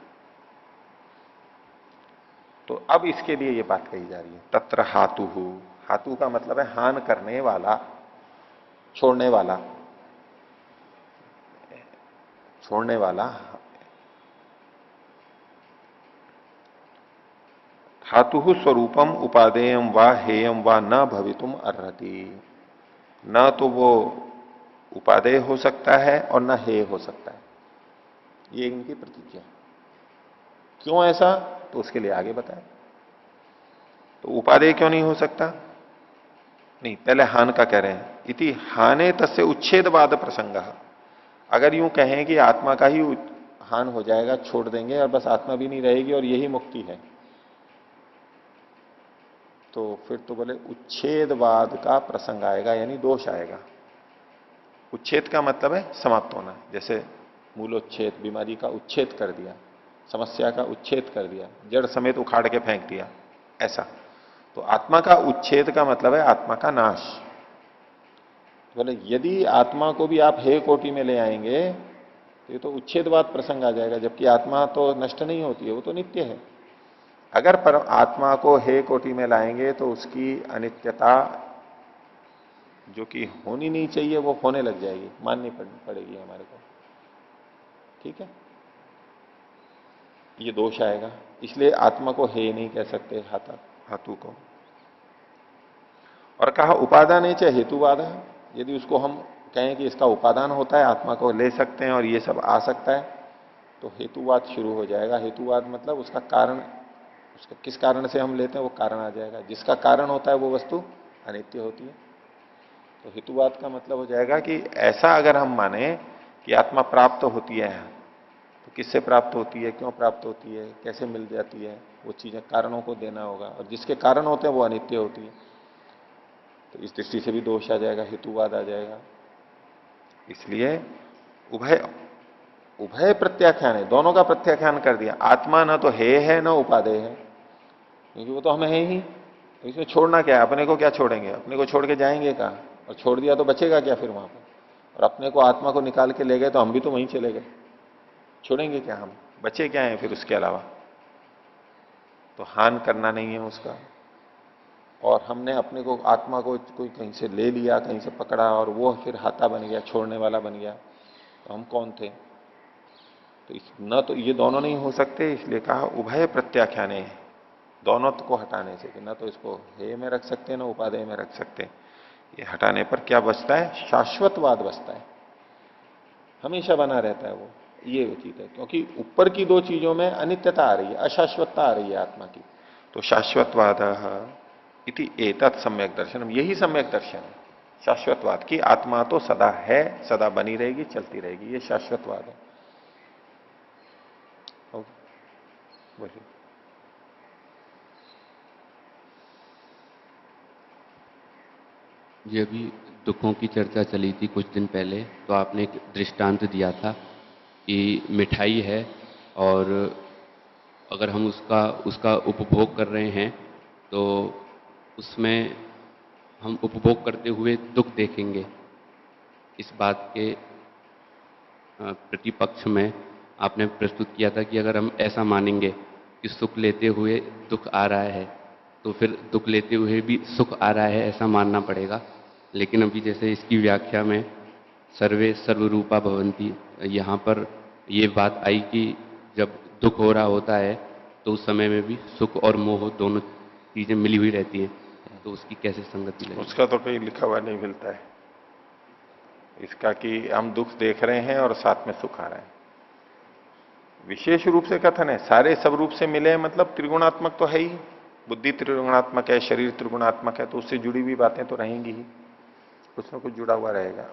तो अब इसके लिए ये बात कही जा रही है, तत्र हातु। हातु का मतलब है हान करने वाला, छोड़ने वाला, छोड़ने वाला। हातु स्वरूपम उपादेयम व हेयम व न भवितुम अर्हति। न तो वो उपादेय हो सकता है और न हेय हो सकता है, ये इनकी प्रतिज्ञा। क्यों ऐसा? तो उसके लिए आगे बताएं। तो उपादेय क्यों नहीं हो सकता? नहीं, पहले हान का कह रहे हैं। इति हाने तस्य उच्छेदवाद प्रसंग। अगर यूं कहें कि आत्मा का ही हान हो जाएगा, छोड़ देंगे और बस आत्मा भी नहीं रहेगी और यही मुक्ति है, तो फिर तो बोले उच्छेदवाद का प्रसंग आएगा, यानी दोष आएगा। उच्छेद का मतलब है समाप्त होना, जैसे मूलोच्छेद, बीमारी का उच्छेद कर दिया, समस्या का उच्छेद कर दिया, जड़ समेत उखाड़ के फेंक दिया, ऐसा। तो आत्मा का उच्छेद का मतलब है आत्मा का नाश। बोले यदि आत्मा को भी आप हे कोटि में ले आएंगे तो ये तो उच्छेदवाद प्रसंग आ जाएगा, जबकि आत्मा तो नष्ट नहीं होती है, वो तो नित्य है। अगर पर आत्मा को हे कोटि में लाएंगे तो उसकी अनित्यता जो कि होनी नहीं चाहिए वो होने लग जाएगी, माननी पड़ेगी हमारे को। ठीक है, ये दोष आएगा। इसलिए आत्मा को हे नहीं कह सकते धातु को। और कहा उपादान चाहे हेतुवाद है, यदि उसको हम कहें कि इसका उपादान होता है, आत्मा को ले सकते हैं और ये सब आ सकता है, तो हेतुवाद शुरू हो जाएगा। हेतुवाद मतलब उसका कारण, उसका किस कारण से हम लेते हैं वो कारण आ जाएगा। जिसका कारण होता है वो वस्तु अनित्य होती है। तो हेतुवाद का मतलब हो जाएगा कि ऐसा अगर हम माने कि आत्मा प्राप्त होती है, तो किससे प्राप्त होती है, क्यों प्राप्त होती है, कैसे मिल जाती है, वो चीजें कारणों को देना होगा, और जिसके कारण होते हैं वो अनित्य होती है। तो इस दृष्टि से भी दोष आ जाएगा, हेतुवाद आ जाएगा। इसलिए उभय उभय प्रत्याख्यान है, दोनों का प्रत्याख्यान कर दिया। आत्मा ना तो है ना उपादेय है, क्योंकि वो तो हमें है ही। तो इसमें छोड़ना क्या है, अपने को क्या छोड़ेंगे, अपने को छोड़ के जाएंगे कहां, और छोड़ दिया तो बचेगा क्या फिर वहां पर। और अपने को आत्मा को निकाल के ले गए तो हम भी तो वहीं चले गए, छोड़ेंगे क्या हम, बचे क्या है फिर उसके अलावा। तो हान करना नहीं है उसका। और हमने अपने को आत्मा को कोई कहीं से ले लिया, कहीं से पकड़ा, और वो फिर हाथा बन गया, छोड़ने वाला बन गया, तो हम कौन थे। तो न तो ये दोनों नहीं हो सकते, इसलिए कहा उभय प्रत्याख्याने, दोनों को हटाने से, कि न तो इसको हे में रख सकते, न उपादेय में रख सकते। ये हटाने पर क्या बचता है, शाश्वतवाद बचता है, हमेशा बना रहता है वो, ये उचित है। क्योंकि ऊपर की दो चीजों में अनित्यता आ रही है, अशाश्वतता आ रही है आत्मा की। तो शाश्वतवाद इति एतत् सम्यक दर्शन, यही सम्यक दर्शन है शाश्वतवाद की। आत्मा तो सदा है, सदा बनी रहेगी, चलती रहेगी, ये शाश्वतवाद है। बोलिए। जी अभी दुखों की चर्चा चली थी कुछ दिन पहले, तो आपने एक दृष्टांत दिया था कि मिठाई है और अगर हम उसका उसका उपभोग कर रहे हैं तो उसमें हम उपभोग करते हुए दुख देखेंगे। इस बात के प्रतिपक्ष में आपने प्रस्तुत किया था कि अगर हम ऐसा मानेंगे कि सुख लेते हुए दुख आ रहा है, तो फिर दुख लेते हुए भी सुख आ रहा है ऐसा मानना पड़ेगा। लेकिन अभी जैसे इसकी व्याख्या में सर्वे सर्वरूपा भवंती, यहाँ पर ये बात आई कि जब दुख हो रहा होता है तो उस समय में भी सुख और मोह दोनों चीजें मिली हुई रहती हैं, तो उसकी कैसे संगति लगेगी? उसका तो कहीं लिखा हुआ नहीं मिलता है इसका कि हम दुख देख रहे हैं और साथ में सुख आ रहा है। विशेष रूप से कथन है, सारे सब रूप से मिले मतलब त्रिगुणात्मक तो है ही, बुद्धि त्रिगुणात्मक है, शरीर त्रिगुणात्मक है, तो उससे जुड़ी हुई बातें तो रहेंगी ही, कुछ ना कुछ जुड़ा हुआ रहेगा।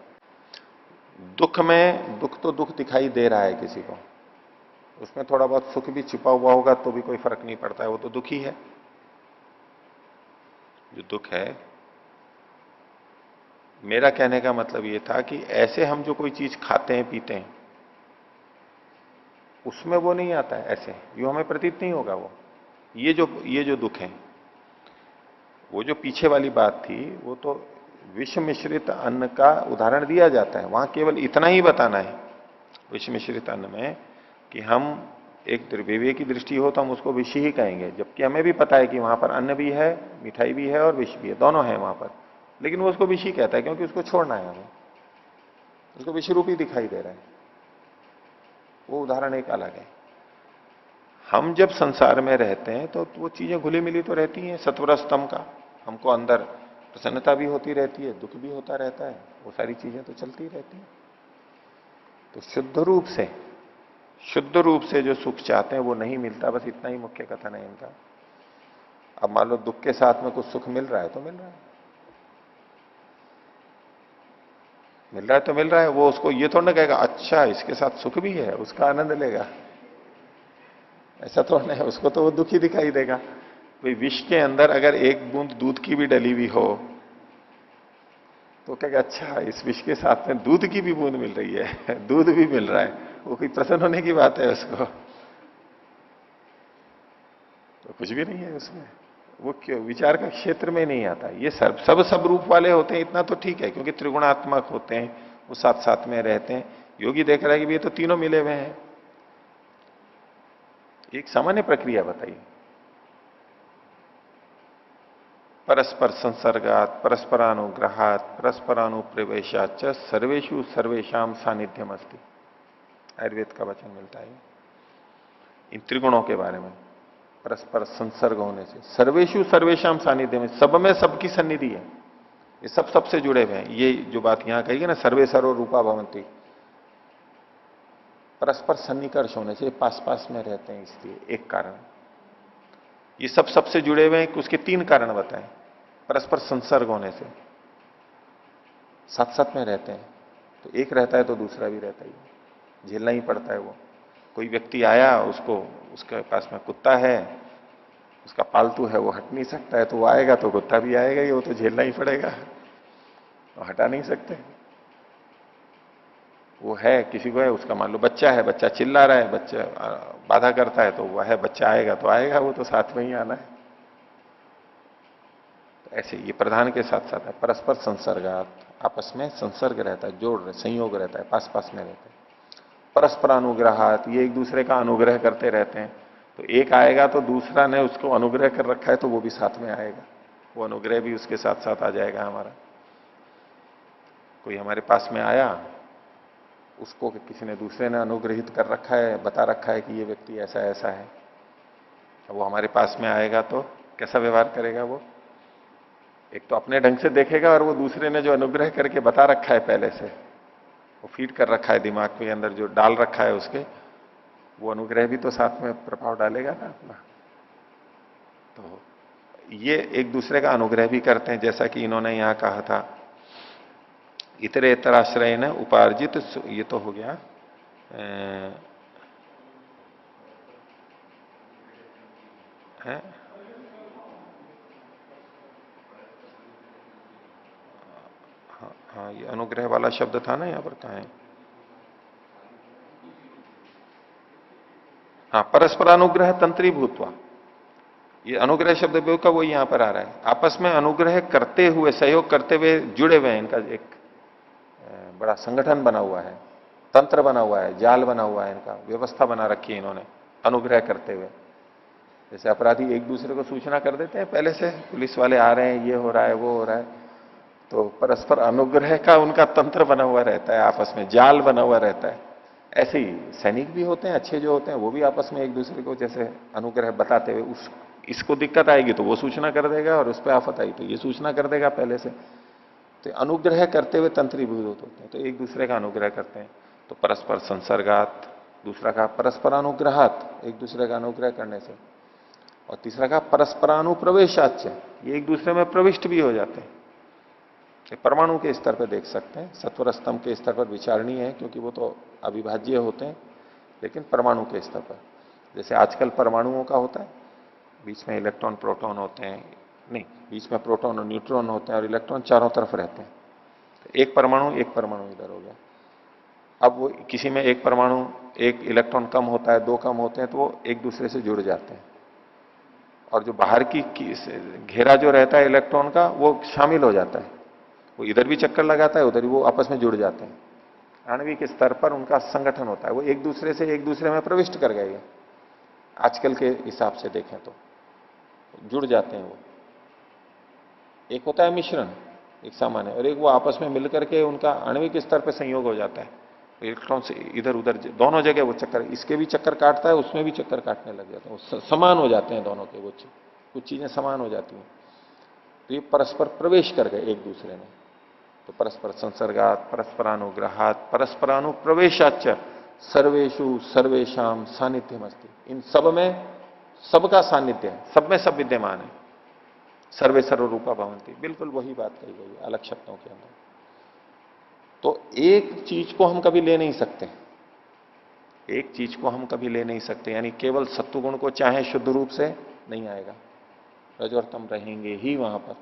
दुख में दुख तो दुख दिखाई दे रहा है किसी को, उसमें थोड़ा बहुत सुख भी छिपा हुआ होगा तो भी कोई फर्क नहीं पड़ता है, वो तो दुख ही है। जो दुख है, मेरा कहने का मतलब ये था कि ऐसे हम जो कोई चीज खाते हैं पीते हैं उसमें वो नहीं आता है, ऐसे यूं हमें प्रतीत नहीं होगा वो। ये जो दुख है, वो जो पीछे वाली बात थी वो तो विष मिश्रित अन्न का उदाहरण दिया जाता है, वहां केवल इतना ही बताना है विष मिश्रित अन्न में कि हम एक द्रव्य की दृष्टि हो तो हम उसको विष ही कहेंगे, जबकि हमें भी पता है कि वहां पर अन्न भी है, मिठाई भी है और विष भी है, दोनों है वहां पर, लेकिन वो उसको विष ही कहता है क्योंकि उसको छोड़ना है हमें, उसको विष रूप ही दिखाई दे रहा है। वो उदाहरण एक अलग है। हम जब संसार में रहते हैं तो वो चीजें घुली मिली तो रहती हैं, सत्वर स्तंभ का, हमको अंदर प्रसन्नता भी होती रहती है, दुख भी होता रहता है, वो सारी चीजें तो चलती रहती हैं। तो शुद्ध रूप से जो सुख चाहते हैं वो नहीं मिलता, बस इतना ही मुख्य कथन है इनका। अब मान लो दुख के साथ में कुछ सुख मिल रहा है तो मिल रहा है, मिल रहा है तो मिल रहा है, वो उसको ये थोड़ा ना कहेगा अच्छा इसके साथ सुख भी है उसका आनंद लेगा, ऐसा थोड़ा ना है, उसको तो वो दुखी दिखाई देगा। कोई विष के अंदर अगर एक बूंद दूध की भी डली हुई हो तो कहेगा अच्छा इस विष के साथ में दूध की भी बूंद मिल रही है, दूध भी मिल रहा है, वो कोई प्रसन्न होने की बात है उसको, तो कुछ भी नहीं है उसमें, वो क्यों विचार का क्षेत्र में नहीं आता। ये सब रूप वाले होते हैं, इतना तो ठीक है, क्योंकि त्रिगुणात्मक होते हैं, वो साथ साथ में रहते हैं। योगी देख रहा है कि ये तो तीनों मिले हुए हैं। एक सामान्य प्रक्रिया बताइए। परस्पर संसर्गात, परस्परानुग्रहात, परस्परानुप्रवेशाच सर्वेषु सर्वेशाम सानिध्यम अस्ति, आयुर्वेद का वचन मिलता है इन त्रिगुणों के बारे में। परस्पर संसर्ग होने से सर्वेषु सर्वेशाम सानिध्य में, सब में सबकी सन्निधि है, ये सब सबसे जुड़े हुए हैं। ये जो बात यहां कही है ना, सर्वे सर्व रूपा भवंती, परस्पर सन्निकर्ष होने से पास पास में रहते हैं, इसलिए एक कारण। ये सब सबसे जुड़े हुए हैं, उसके तीन कारण बताएं। परस्पर संसर्ग होने से, साथ साथ में रहते हैं, तो एक रहता है तो दूसरा भी रहता ही, झेलना ही पड़ता है वो। कोई व्यक्ति आया, उसको उसके पास में कुत्ता है, उसका पालतू है, वो हट नहीं सकता है, तो वो आएगा तो कुत्ता भी आएगा ही, वो तो झेलना ही पड़ेगा, वो हटा नहीं सकते। वो है, किसी को है, उसका मान लो बच्चा है, बच्चा चिल्ला रहा है, बच्चा बाधा करता है, तो वो है, बच्चा आएगा तो आएगा, वो तो साथ में ही आना है। तो ऐसे ये प्रधान के साथ साथ है, परस्पर संसर्गात, आपस में संसर्ग रहता है, जोड़ रहे, संयोग रहता है, पास पास में रहते हैं। परस्पर अनुग्रहात, ये एक दूसरे का अनुग्रह करते रहते हैं। तो एक आएगा तो दूसरा ने उसको अनुग्रह कर रखा है, तो वो भी साथ में आएगा, वो अनुग्रह भी उसके साथ साथ आ जाएगा हमारा। कोई हमारे पास में आया, उसको किसी ने दूसरे ने अनुग्रहित कर रखा है, बता रखा है कि ये व्यक्ति ऐसा ऐसा है, अब वो हमारे पास में आएगा तो कैसा व्यवहार करेगा वो? एक तो अपने ढंग से देखेगा, और वो दूसरे ने जो अनुग्रह करके बता रखा है पहले से, वो फीड कर रखा है दिमाग के अंदर, जो डाल रखा है उसके, वो अनुग्रह भी तो साथ में प्रभाव डालेगा ना अपना। तो ये एक दूसरे का अनुग्रह भी करते हैं, जैसा कि इन्होंने यहां कहा था, इतरेतराश्रय ने उपार्जित, ये तो हो गया है? हाँ, हाँ, ये अनुग्रह वाला शब्द था ना यहां पर, कहां है? हाँ, परस्परानुग्रह तंत्री भूतवा, ये अनुग्रह शब्द का वो यहां पर आ रहा है। आपस में अनुग्रह करते हुए, सहयोग करते हुए जुड़े हुए हैं, इनका एक बड़ा संगठन बना हुआ है, तंत्र बना हुआ है, जाल बना हुआ है, इनका व्यवस्था बना रखी है इन्होंने, अनुग्रह करते हुए। जैसे अपराधी एक दूसरे को सूचना कर देते हैं पहले से, पुलिस वाले आ रहे हैं, ये हो रहा है, वो हो रहा है, तो परस्पर अनुग्रह का उनका तंत्र बना हुआ रहता है, आपस में जाल बना हुआ रहता है। ऐसे ही सैनिक भी होते हैं अच्छे जो होते हैं, वो भी आपस में एक दूसरे को जैसे अनुग्रह बताते हुए, उस इसको दिक्कत आएगी तो वो सूचना कर देगा, और उस पर आफत आई तो ये सूचना कर देगा पहले से। तो अनुग्रह करते हुए तंत्रीभूत होते हैं, तो एक दूसरे का अनुग्रह करते हैं। तो परस्पर संसर्गात, दूसरा का परस्परानुग्रहात, एक दूसरे का अनुग्रह करने से, और तीसरा का परस्परानुप्रवेशाच, ये एक दूसरे में प्रविष्ट भी हो जाते हैं। परमाणु के स्तर पर देख सकते हैं, सत्वर स्तंभ के स्तर पर विचारणीय है, क्योंकि वो तो अविभाज्य होते हैं, लेकिन परमाणु के स्तर पर, जैसे आजकल परमाणुओं का होता है, बीच में इलेक्ट्रॉन प्रोटॉन होते हैं, नहीं, बीच में प्रोटॉन और न्यूट्रॉन होते हैं, और इलेक्ट्रॉन चारों तरफ रहते हैं। तो एक परमाणु इधर हो गया। अब वो किसी में एक परमाणु, एक इलेक्ट्रॉन कम होता है, दो कम होते हैं, तो वो एक दूसरे से जुड़ जाते हैं, और जो बाहर की घेरा जो रहता है इलेक्ट्रॉन का, वो शामिल हो जाता है, वो इधर भी चक्कर लगाता है, उधर भी, वो आपस में जुड़ जाते हैं। आणविक स्तर पर उनका संगठन होता है, वो एक दूसरे से एक दूसरे में प्रविष्ट कर गए, आजकल के हिसाब से देखें तो जुड़ जाते हैं वो। एक होता है मिश्रण, एक सामान्य, और एक वो आपस में मिलकर के उनका आणविक स्तर पर संयोग हो जाता है, इलेक्ट्रॉन से इधर उधर दोनों जगह वो चक्कर, इसके भी चक्कर काटता है, उसमें भी चक्कर काटने लग जाते हैं, समान हो जाते हैं दोनों के, वो कुछ चीजें समान हो जाती हैं। तो ये परस्पर प्रवेश कर गए एक दूसरे में, तो परस्पर संसर्गात, परस्परानुग्रहात, परस्परानुप्रवेशाच सर्वेशु सर्वेशाम सानिध्यम अस्ति, इन सब में सबका सानिध्य है, सब में सब विद्यमान है। सर्वे सर्व रूपा भवंती, बिल्कुल वही बात कही गई है अलग शब्दों के अंदर। तो एक चीज को हम कभी ले नहीं सकते, एक चीज को हम कभी ले नहीं सकते, यानी केवल सत्वगुण को चाहे शुद्ध रूप से नहीं आएगा, रज और तम रहेंगे ही वहां पर।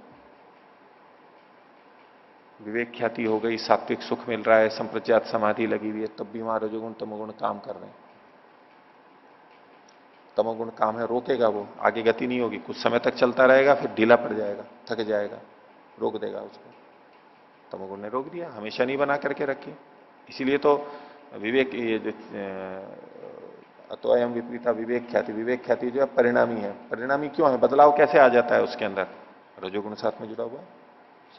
विवेक ख्याति हो गई, सात्विक सुख मिल रहा है, संप्रज्ञात समाधि लगी हुई है, तब भी वहां रजोगुण तमोगुण काम कर रहे हैं, तमोगुण काम है, रोकेगा, वो आगे गति नहीं होगी, कुछ समय तक चलता रहेगा, फिर ढीला पड़ जाएगा, थक जाएगा, रोक देगा उसको। तमोगुण ने रोक दिया, हमेशा नहीं बना करके रखी। इसीलिए तो विवेक, ये जो अतोयम विपरीता विवेक ख्याति, विवेक ख्याति जो है परिणामी है। परिणामी क्यों है? बदलाव कैसे आ जाता है उसके अंदर? रजोगुण साथ में जुड़ा हुआ है।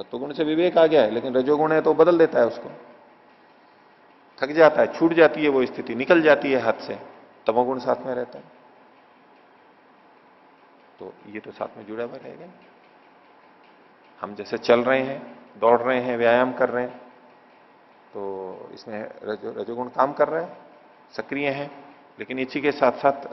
सत्वगुण से विवेक आ गया है, लेकिन रजोगुण है तो बदल देता है उसको, थक जाता है, छूट जाती है वो स्थिति, निकल जाती है हाथ से। तमोगुण साथ में रहता है, तो ये तो साथ में जुड़ा हुआ रहेगा। हम जैसे चल रहे हैं, दौड़ रहे हैं, व्यायाम कर रहे हैं, तो इसमें रजोगुण काम कर रहा है, सक्रिय है, लेकिन इसी के साथ साथ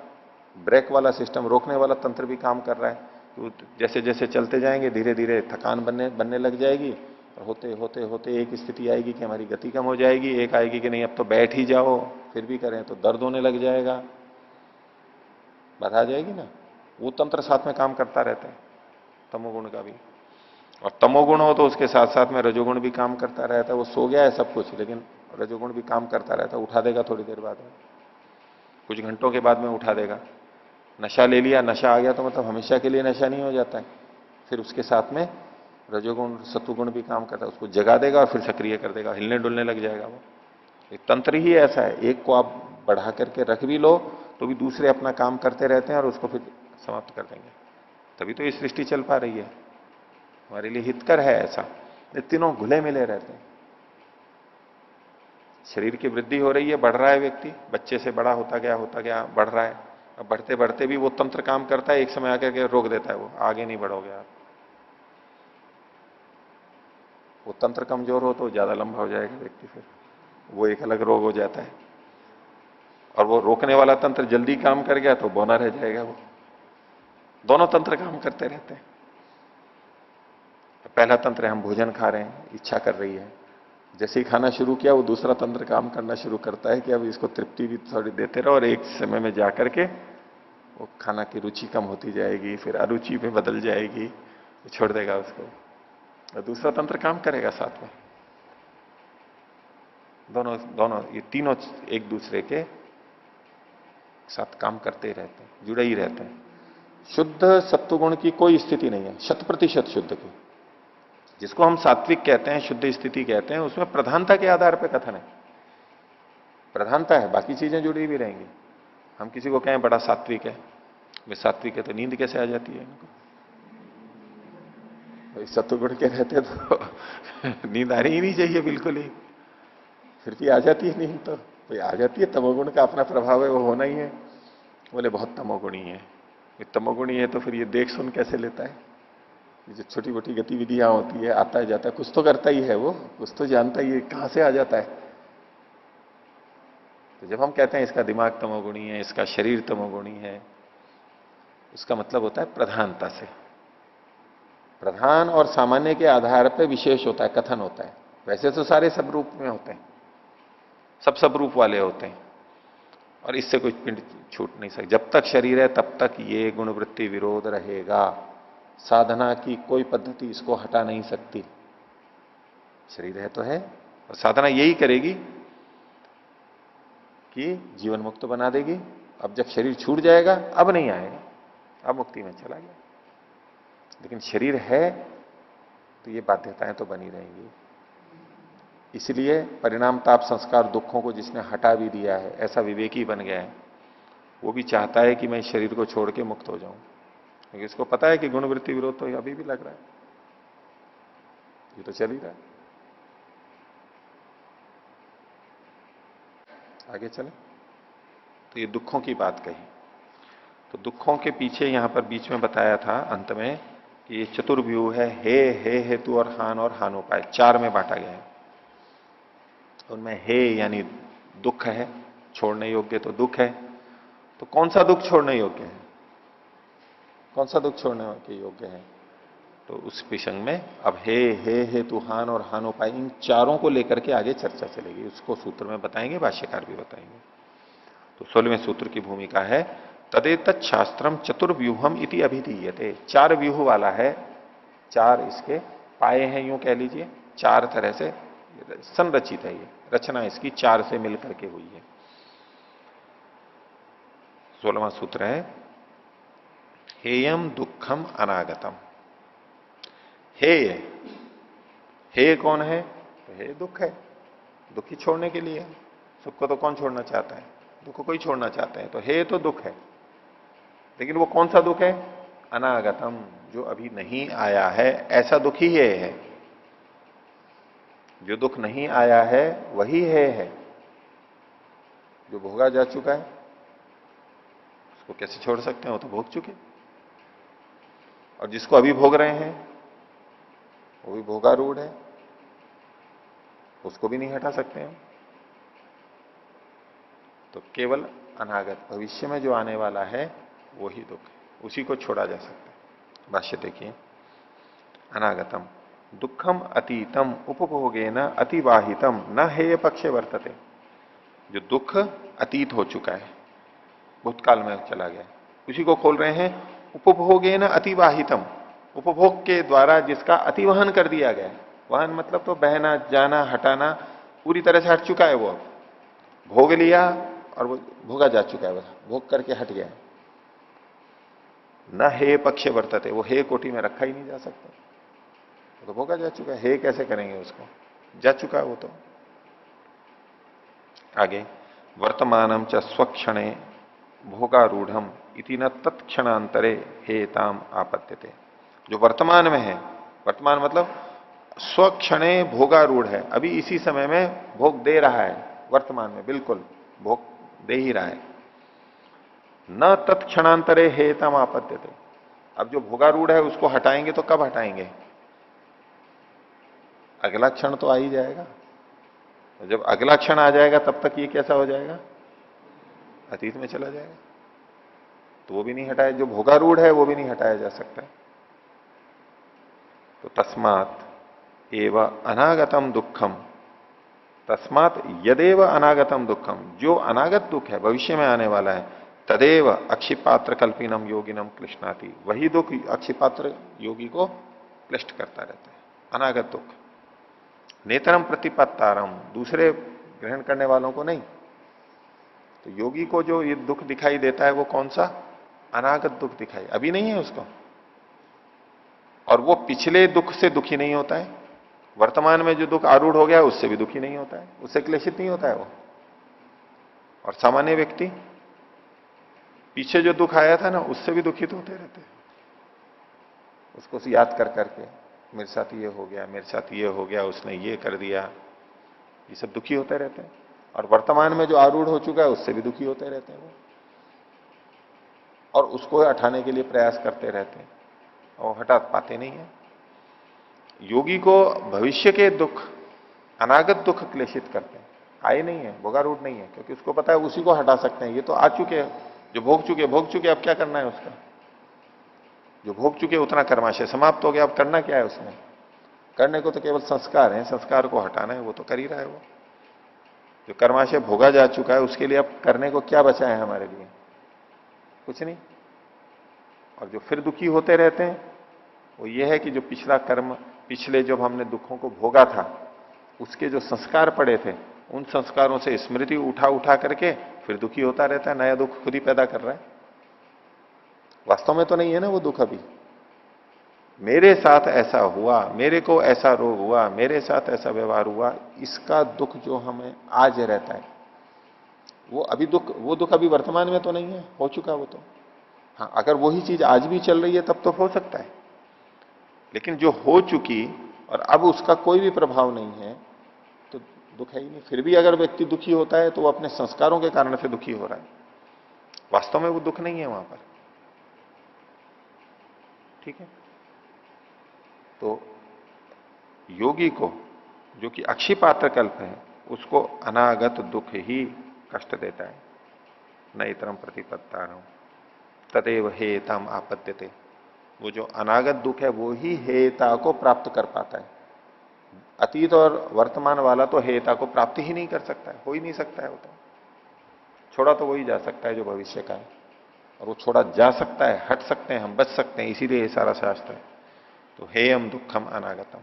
ब्रेक वाला सिस्टम, रोकने वाला तंत्र भी काम कर रहा है। तो जैसे जैसे चलते जाएंगे धीरे धीरे थकान बनने लग जाएगी, और होते होते होते एक स्थिति आएगी कि हमारी गति कम हो जाएगी, एक आएगी कि नहीं अब तो बैठ ही जाओ, फिर भी करें तो दर्द होने लग जाएगा, बाधा आ जाएगी ना। वो तंत्र साथ में काम करता रहता है, तमोगुण का भी। और तमोगुण हो तो उसके साथ साथ में रजोगुण भी काम करता रहता है। वो सो गया है सब कुछ, लेकिन रजोगुण भी काम करता रहता है, उठा देगा थोड़ी देर बाद में, कुछ घंटों के बाद में उठा देगा। नशा ले लिया, नशा आ गया तो मतलब हमेशा के लिए नशा नहीं हो जाता है, फिर उसके साथ में रजोगुण सत्वगुण भी काम करता है, उसको जगा देगा और फिर सक्रिय कर देगा, हिलने डुलने लग जाएगा वो। एक तंत्र ही ऐसा है, एक को आप बढ़ा करके रख भी लो तो भी दूसरे अपना काम करते रहते हैं और उसको फिर समाप्त कर देंगे। तभी तो ये सृष्टि चल पा रही है, हमारे लिए हितकर है ऐसा। ये तीनों घुले मिले रहते हैं। शरीर की वृद्धि हो रही है, बढ़ रहा है व्यक्ति, बच्चे से बड़ा होता गया बढ़ रहा है। अब बढ़ते बढ़ते भी वो तंत्र काम करता है, एक समय आकर के रोक देता है, वो आगे नहीं बढ़ोगे आप। वो तंत्र कमजोर हो तो ज्यादा लंबा हो जाएगा व्यक्ति, फिर वो एक अलग रोग हो जाता है। और वो रोकने वाला तंत्र जल्दी काम कर गया तो बौना रह जाएगा वो। दोनों तंत्र काम करते रहते हैं। पहला तंत्र है, हम भोजन खा रहे हैं, इच्छा कर रही है, जैसे ही खाना शुरू किया वो दूसरा तंत्र काम करना शुरू करता है कि अब इसको तृप्ति भी थोड़ी देते रहो, और एक समय में जाकर के वो खाना की रुचि कम होती जाएगी, फिर अरुचि में बदल जाएगी, छोड़ देगा उसको, और दूसरा तंत्र काम करेगा साथ में। दोनों दोनों ये तीनों एक दूसरे के साथ काम करते ही रहते हैं, जुड़े ही रहते हैं। शुद्ध सत्वगुण की कोई स्थिति नहीं है, 100% शुद्ध की। जिसको हम सात्विक कहते हैं, शुद्ध स्थिति कहते हैं, उसमें प्रधानता के आधार पर कथन है, प्रधानता है, बाकी चीजें जुड़ी भी रहेंगी। हम किसी को कहें बड़ा सात्विक है, वे सात्विक है तो नींद कैसे आ जाती है इनको? सत्वगुण के रहते तो नींद आनी ही नहीं चाहिए बिल्कुल ही, फिर भी आ जाती है नींद, तो आ जाती है। तमोगुण का अपना प्रभाव है, वो होना ही है। बोले बहुत तमोगुणी है, तमोगुणी है तो फिर ये देख सुन कैसे लेता है? ये जो छोटी मोटी गतिविधियां होती है, आता है जाता है, कुछ तो करता ही है वो, कुछ तो जानता ही है, कहां से आ जाता है। तो जब हम कहते हैं इसका दिमाग तमोगुणी है, इसका शरीर तमोगुणी है, उसका मतलब होता है प्रधानता से। प्रधान और सामान्य के आधार पर विशेष होता है, कथन होता है। वैसे तो सारे सब रूप में होते हैं, सब रूप वाले होते हैं, और इससे कोई पिंड छूट नहीं सकता। जब तक शरीर है तब तक ये गुणवृत्ति विरोध रहेगा। साधना की कोई पद्धति इसको हटा नहीं सकती। शरीर है तो है, और साधना यही करेगी कि जीवन मुक्त बना देगी। अब जब शरीर छूट जाएगा अब नहीं आएगा, अब मुक्ति में चला गया। लेकिन शरीर है तो ये बाध्यताएं तो बनी रहेंगी। इसलिए परिणाम ताप संस्कार दुखों को जिसने हटा भी दिया है, ऐसा विवेकी बन गया है, वो भी चाहता है कि मैं शरीर को छोड़ के मुक्त हो जाऊं, क्योंकि इसको पता है कि गुणवृत्ति विरोध तो अभी भी लग रहा है, ये तो चल ही रहा है। आगे चले तो ये दुखों की बात कही, तो दुखों के पीछे यहां पर बीच में बताया था अंत में कि ये चतुर्व्यूह है, हे हेतु और हानोपाय, 4 में बांटा गया है। उनमें हे यानी दुख है, छोड़ने योग्य तो दुख है। तो कौन सा दुख छोड़ने योग्य है, कौन सा दुख छोड़ने के योग्य है? तो उस प्रसंग में अब हे हेतु हान और हानोपाय, इन चारों को लेकर के आगे चर्चा चलेगी। उसको सूत्र में बताएंगे, भाष्यकार भी बताएंगे। तो 16वें सूत्र की भूमिका है तदेतत् शास्त्रम चतुर्व्यूहम इति अभिधीयते। 4 व्यूह वाला है, 4 इसके पाए हैं, यूं कह लीजिए, 4 तरह से संरचित है। ये रचना इसकी 4 से मिलकर के हुई है। 16वां सूत्र है हेयम दुखम अनागतम। हेय, हे कौन है? तो हे दुख है, दुखी छोड़ने के लिए। सुख को तो कौन छोड़ना चाहता है? दुख को ही छोड़ना चाहते हैं। तो हे तो दुख है, लेकिन वो कौन सा दुख है? अनागतम, जो अभी नहीं आया है, ऐसा दुख ही ये है। जो दुख नहीं आया है वही है। जो भोगा जा चुका है उसको कैसे छोड़ सकते हैं? वो तो भोग चुके। और जिसको अभी भोग रहे हैं वो भी भोगारूढ़ है, उसको भी नहीं हटा सकते हैं। तो केवल अनागत, भविष्य में जो आने वाला है वही दुख है, उसी को छोड़ा जा सकता है। भाष्य देखिए, अनागतम दुखम अतीतम उपभोगेन अतिवाहितम न हेय पक्षे वर्तते। जो दुख अतीत हो चुका है, भूतकाल में चला गया, उसी को खोल रहे हैं। उपभोगेन अतिवाहितम, उपभोग के द्वारा जिसका अतिवहन कर दिया गया। वहन मतलब तो बहना, जाना, हटाना, पूरी तरह से हट चुका है। वो भोग लिया और वो भोगा जा चुका है, बस भोग करके हट गया। न हे पक्ष वर्तते, वो हे कोटि में रखा ही नहीं जा सकता, वो तो भोगा जा चुका है। हे कैसे करेंगे उसको? जा चुका है वो तो। आगे, वर्तमानम च स्वक्षणे भोगारूढ़ इति न तत्क्षणांतरे हेताम आपत्त्यते। जो वर्तमान में है, वर्तमान मतलब स्वक्षणे भोगारूढ़ है, अभी इसी समय में भोग दे रहा है, वर्तमान में बिल्कुल भोग दे ही रहा है। न तत्क्षणांतरे हेताम आपत्त्यते। अब जो भोगारूढ़ है उसको हटाएंगे तो कब हटाएंगे? अगला क्षण तो आ ही जाएगा। जब अगला क्षण आ जाएगा तब तक ये कैसा हो जाएगा? अतीत में चला जाएगा। तो वो भी नहीं हटाया, जो भोगारूढ़ है वो भी नहीं हटाया जा सकता। तो तस्मात एव अनागतम दुखम, तस्मात यदेव अनागतम दुखम, जो अनागत दुख है, भविष्य में आने वाला है, तदेव अक्षिपात्र कल्पिनम योगिनम क्लिष्णाति, वही दुख अक्षिपात्र योगी को क्लिष्ट करता रहता है। अनागत दुख नेतरम प्रतिपत्तारम, दूसरे ग्रहण करने वालों को नहीं। तो योगी को जो ये दुख दिखाई देता है वो कौन सा? अनागत दुख दिखाई, अभी नहीं है उसको। और वो पिछले दुख से दुखी नहीं होता है, वर्तमान में जो दुख आरूढ़ हो गया उससे भी दुखी नहीं होता है, उससे क्लेशित नहीं होता है वो। और सामान्य व्यक्ति पीछे जो दुख आया था ना उससे भी दुखित होते रहते हैं, उसको याद कर करके, मेरे साथ ये हो गया, मेरे साथ ये हो गया, उसने ये कर दिया, ये सब दुखी होते रहते हैं। और वर्तमान में जो आरूढ़ हो चुका है उससे भी दुखी होते रहते हैं वो, और उसको हटाने के लिए प्रयास करते रहते हैं और हटा पाते नहीं है। योगी को भविष्य के दुख, अनागत दुख क्लेशित करते हैं, आए नहीं है, भोगारूढ़ नहीं है, क्योंकि उसको पता है उसी को हटा सकते हैं। ये तो आ चुके हैं, जो भोग चुके, अब क्या करना है उसका? जो भोग चुके उतना कर्माशय समाप्त हो गया, अब करना क्या है उसने? करने को तो केवल संस्कार है, संस्कार को हटाना है, वो तो कर ही रहा है वो। जो कर्माशय भोगा जा चुका है उसके लिए अब करने को क्या बचा है हमारे लिए? कुछ नहीं। और जो फिर दुखी होते रहते हैं वो ये है कि जो पिछला कर्म, पिछले जब हमने दुखों को भोगा था उसके जो संस्कार पड़े थे, उन संस्कारों से स्मृति उठा उठा करके फिर दुखी होता रहता है, नया दुख खुद ही पैदा कर रहा है। वास्तव में तो नहीं है ना वो दुख। अभी मेरे साथ ऐसा हुआ, मेरे को ऐसा रोग हुआ, मेरे साथ ऐसा व्यवहार हुआ, इसका दुख जो हमें आज रहता है वो अभी दुख, वो दुख अभी वर्तमान में तो नहीं है, हो चुका वो तो। हाँ, अगर वही चीज आज भी चल रही है तब तो हो सकता है, लेकिन जो हो चुकी और अब उसका कोई भी प्रभाव नहीं है तो दुख है ही नहीं। फिर भी अगर व्यक्ति दुखी होता है तो वो अपने संस्कारों के कारण से दुखी हो रहा है, वास्तव में वो दुख नहीं है वहां पर। ठीक है, तो योगी को जो कि अक्षिपात्र कल्प है उसको अनागत दुख ही कष्ट देता है। न इतरम प्रतिपत्तारम तदेव हेताम आपद्यते, वो जो अनागत दुख है वो ही हेता को प्राप्त कर पाता है। अतीत और वर्तमान वाला तो हेता को प्राप्त ही नहीं कर सकता है, हो ही नहीं सकता है वो तो। छोड़ा तो वही जा सकता है जो भविष्य का है, और वो छोड़ा जा सकता है, हट सकते हैं हम, बच सकते हैं, इसीलिए ये सारा शास्त्र है। तो हेयम दुखम अनागतम।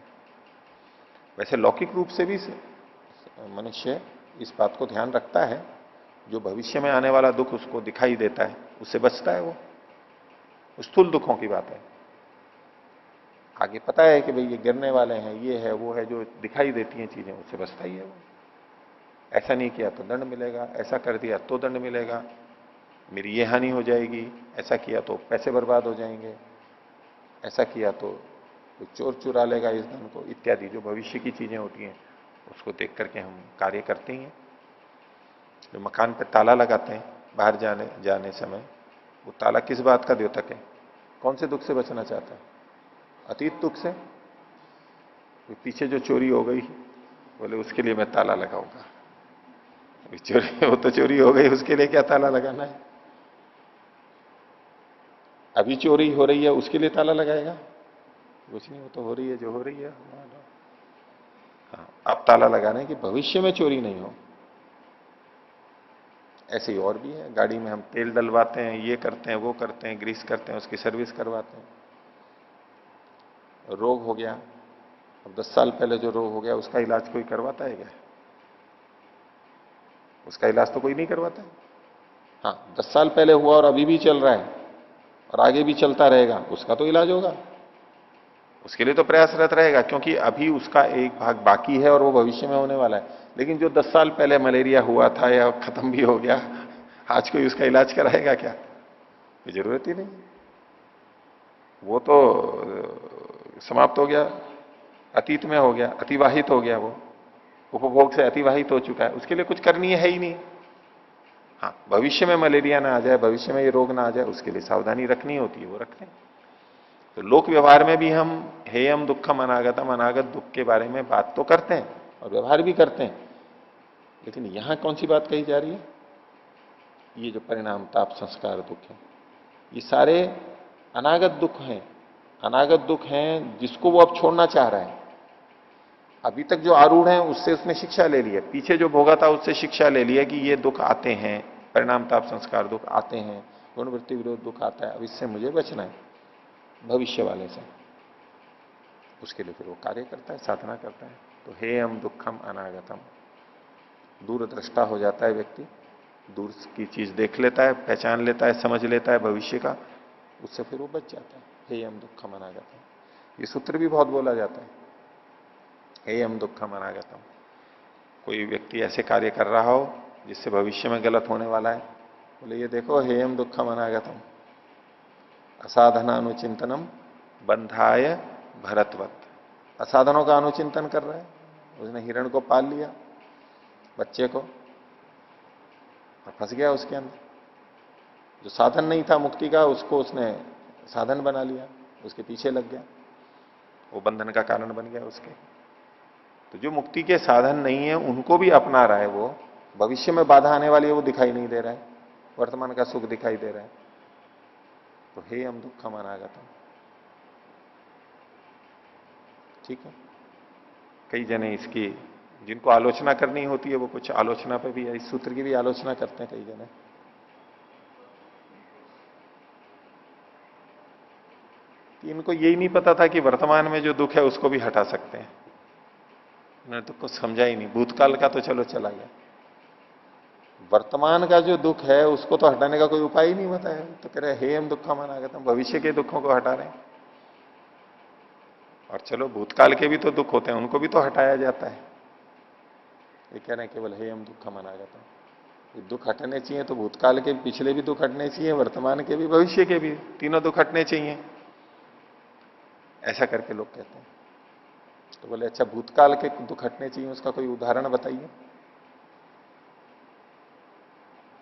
वैसे लौकिक रूप से भी मनुष्य इस बात को ध्यान रखता है जो भविष्य में आने वाला दुख उसको दिखाई देता है, उससे बचता है वो। स्थूल दुखों की बात है। आगे पता है कि भाई ये गिरने वाले हैं, ये है वो है, जो दिखाई देती हैं चीजें, उससे बचता ही है वो। ऐसा नहीं किया तो दंड मिलेगा, ऐसा कर दिया तो दंड मिलेगा, मेरी ये हानि हो जाएगी, ऐसा किया तो पैसे बर्बाद हो जाएंगे, ऐसा किया तो कोई चोर चुरा लेगा इस धन को, इत्यादि जो भविष्य की चीजें होती हैं उसको देख करके हम कार्य करते ही हैं। जो मकान पे ताला लगाते हैं बाहर जाने जाने समय, वो ताला किस बात का द्योतक है? कौन से दुख से बचना चाहता है? अतीत दुख से। पीछे जो चोरी हो गई, बोले उसके लिए मैं ताला लगाऊंगा। चोरी वो तो चोरी हो गई, उसके लिए क्या ताला लगाना है? अभी चोरी हो रही है, उसके लिए ताला लगाएगा? कुछ नहीं, वो तो हो रही है जो हो रही है। हाँ, अब ताला लगाना है कि भविष्य में चोरी नहीं हो। ऐसे ही और भी है, गाड़ी में हम तेल डलवाते हैं, ये करते हैं, वो करते हैं, ग्रीस करते हैं, उसकी सर्विस करवाते हैं। रोग हो गया, अब 10 साल पहले जो रोग हो गया उसका इलाज कोई करवाता है क्या? उसका इलाज तो कोई नहीं करवाता है। हाँ, 10 साल पहले हुआ और अभी भी चल रहा है और आगे भी चलता रहेगा, उसका तो इलाज होगा, उसके लिए तो प्रयासरत रहेगा, क्योंकि अभी उसका एक भाग बाकी है और वो भविष्य में होने वाला है। लेकिन जो 10 साल पहले मलेरिया हुआ था या खत्म भी हो गया, आज कोई उसका इलाज कराएगा क्या? कोई जरूरत ही नहीं, वो तो समाप्त हो गया, अतीत में हो गया, अतिवाहित हो गया, वो उपभोग से अतिवाहित हो चुका है, उसके लिए कुछ करनी है ही नहीं। हाँ, भविष्य में मलेरिया ना आ जाए, भविष्य में ये रोग ना आ जाए, उसके लिए सावधानी रखनी होती है, वो रखते हैं। तो लोक व्यवहार में भी हम हेयम दुखम अनागतम, अनागत दुख के बारे में बात तो करते हैं और व्यवहार भी करते हैं, लेकिन यहां कौन सी बात कही जा रही है? ये जो परिणाम ताप संस्कार दुख है, ये सारे अनागत दुख हैं। अनागत दुख हैं जिसको वो अब छोड़ना चाह रहा है। अभी तक जो आरूढ़ है उससे उसने शिक्षा ले ली है, पीछे जो भोगा था उससे शिक्षा ले ली है कि ये दुख आते हैं, परिणाम ताप संस्कार दुख आते हैं, गुण वृत्ति विरोध दुख आता है, अब इससे मुझे बचना है, भविष्य वाले से। उसके लिए फिर वो कार्य करता है, साधना करता है। तो हेयम दुखम अनागतम, दूरदृष्टा हो जाता है व्यक्ति, दूर की चीज देख लेता है, पहचान लेता है, समझ लेता है भविष्य का, उससे फिर वो बच जाता है। हेयम दुखम अनागतम, ये सूत्र भी बहुत बोला जाता है, हेयम दुखम अनागतम। कोई व्यक्ति ऐसे कार्य कर रहा हो जिससे भविष्य में गलत होने वाला है, बोले ये देखो हेयम दुखम अनागतम, असाधना अनुचिंतनम बंधाय भरतवत। असाधनों का अनुचिंतन कर रहा है, उसने हिरण को पाल लिया, बच्चे को, और फंस गया उसके अंदर। जो साधन नहीं था मुक्ति का, उसको उसने साधन बना लिया, उसके पीछे लग गया, वो बंधन का कारण बन गया उसके। तो जो मुक्ति के साधन नहीं है उनको भी अपना रहा है, वो भविष्य में बाधा आने वाली है वो दिखाई नहीं दे रहा है, वर्तमान का सुख दिखाई दे रहा है। तो हे हम दुखम अनागतम, ठीक है। कई जने इसकी, जिनको आलोचना करनी होती है वो कुछ आलोचना पे भी, इस सूत्र की भी आलोचना करते हैं कई जने। इनको यही नहीं पता था कि वर्तमान में जो दुख है उसको भी हटा सकते हैं, उन्होंने तो कुछ समझा ही नहीं। भूतकाल का तो चलो चला गया, वर्तमान का जो दुख है उसको तो हटाने का कोई उपाय ही नहीं बताया। तो कह रहे हे हम दुखम अनागतम, भविष्य के दुखों को हटा रहे हैं। और चलो भूतकाल के भी तो दुख होते हैं, उनको भी तो हटाया जाता है। ये कह रहे हैं केवल हे हम दुखम अनागतम, दुख हटने चाहिए तो भूतकाल के पिछले भी दुख हटने चाहिए, वर्तमान के भी, भविष्य के भी, तीनों दुख हटने चाहिए, ऐसा करके लोग कहते हैं। तो बोले अच्छा भूतकाल के दुख हटने चाहिए, उसका कोई उदाहरण बताइए।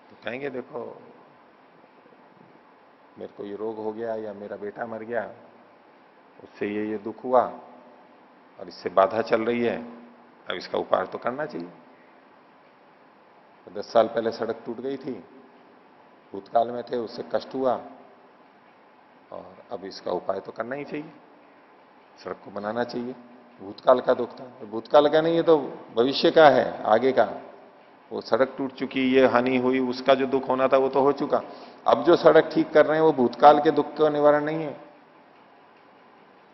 तो कहेंगे देखो मेरे को ये रोग हो गया या मेरा बेटा मर गया, उससे ये दुख हुआ और इससे बाधा चल रही है, अब इसका उपाय तो करना चाहिए। तो 10 साल पहले सड़क टूट गई थी, भूतकाल में थे, उससे कष्ट हुआ, और अब इसका उपाय तो करना ही चाहिए, सड़क को बनाना चाहिए। भूतकाल का दुख था, भूतकाल का नहीं है तो भविष्य का है, आगे का। वो सड़क टूट चुकी, ये हानि हुई, उसका जो दुख होना था वो तो हो चुका। अब जो सड़क ठीक कर रहे हैं वो भूतकाल के दुख का निवारण नहीं है,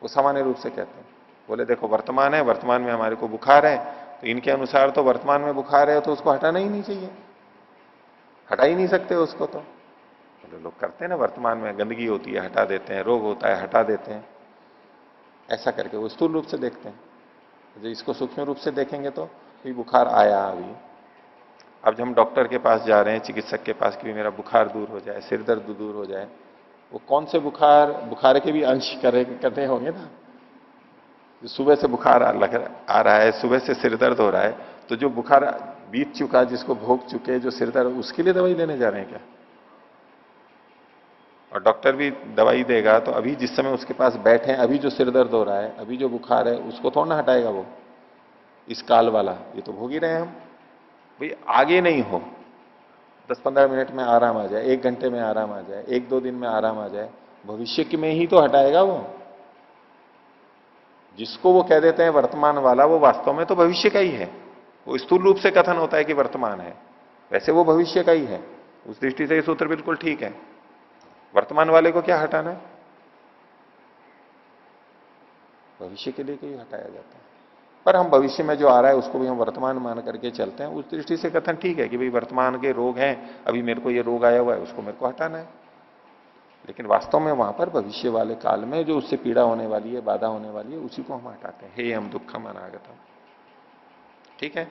वो सामान्य रूप से कहते हैं। बोले देखो वर्तमान है, वर्तमान में हमारे को बुखार है, तो इनके अनुसार तो वर्तमान में बुखार है तो उसको हटाना ही नहीं चाहिए, हटा ही नहीं सकते उसको तो। मतलब लोग करते हैं ना, वर्तमान में गंदगी होती है हटा देते हैं, रोग होता है हटा देते हैं, ऐसा करके वो स्थूल रूप से देखते हैं। जो इसको सूक्ष्म रूप से देखेंगे तो भी बुखार आया अभी, अब जब हम डॉक्टर के पास जा रहे हैं, चिकित्सक के पास कि मेरा बुखार दूर हो जाए, सिर दर्द दूर हो जाए, वो कौन से बुखार, बुखार के भी अंश करने होंगे ना। जो सुबह से बुखार आ रहा है, सुबह से सिर दर्द हो रहा है, तो जो बुखार बीत चुका, जिसको भोग चुके, जो सिर दर्द, उसके लिए दवाई लेने जा रहे हैं क्या? और डॉक्टर भी दवाई देगा तो अभी जिस समय उसके पास बैठे हैं, अभी जो सिर दर्द हो रहा है, अभी जो बुखार है, उसको थोड़ा ना हटाएगा वो, इस काल वाला, ये तो भोग ही रहे हैं हम। भाई आगे नहीं हो, 10-15 मिनट में आराम आ जाए, 1 घंटे में आराम आ जाए, 1-2 दिन में आराम आ जाए, भविष्य के में ही तो हटाएगा वो। जिसको वो कह देते हैं वर्तमान वाला, वो वास्तव में तो भविष्य का ही है। वो स्थूल रूप से कथन होता है कि वर्तमान है, वैसे वो भविष्य का ही है। उस दृष्टि से ये सूत्र बिल्कुल ठीक है। वर्तमान वाले को क्या हटाना है? भविष्य के लिए ही हटाया जाता है। पर हम भविष्य में जो आ रहा है उसको भी हम वर्तमान मान करके चलते हैं। उस दृष्टि से कथन ठीक है कि भाई वर्तमान के रोग हैं, अभी मेरे को ये रोग आया हुआ है, उसको मेरे को हटाना है। लेकिन वास्तव में वहां पर भविष्य वाले काल में जो उससे पीड़ा होने वाली है, बाधा होने वाली है, उसी को हम हटाते हैं। हे हम दुखम अनागतम। ठीक है।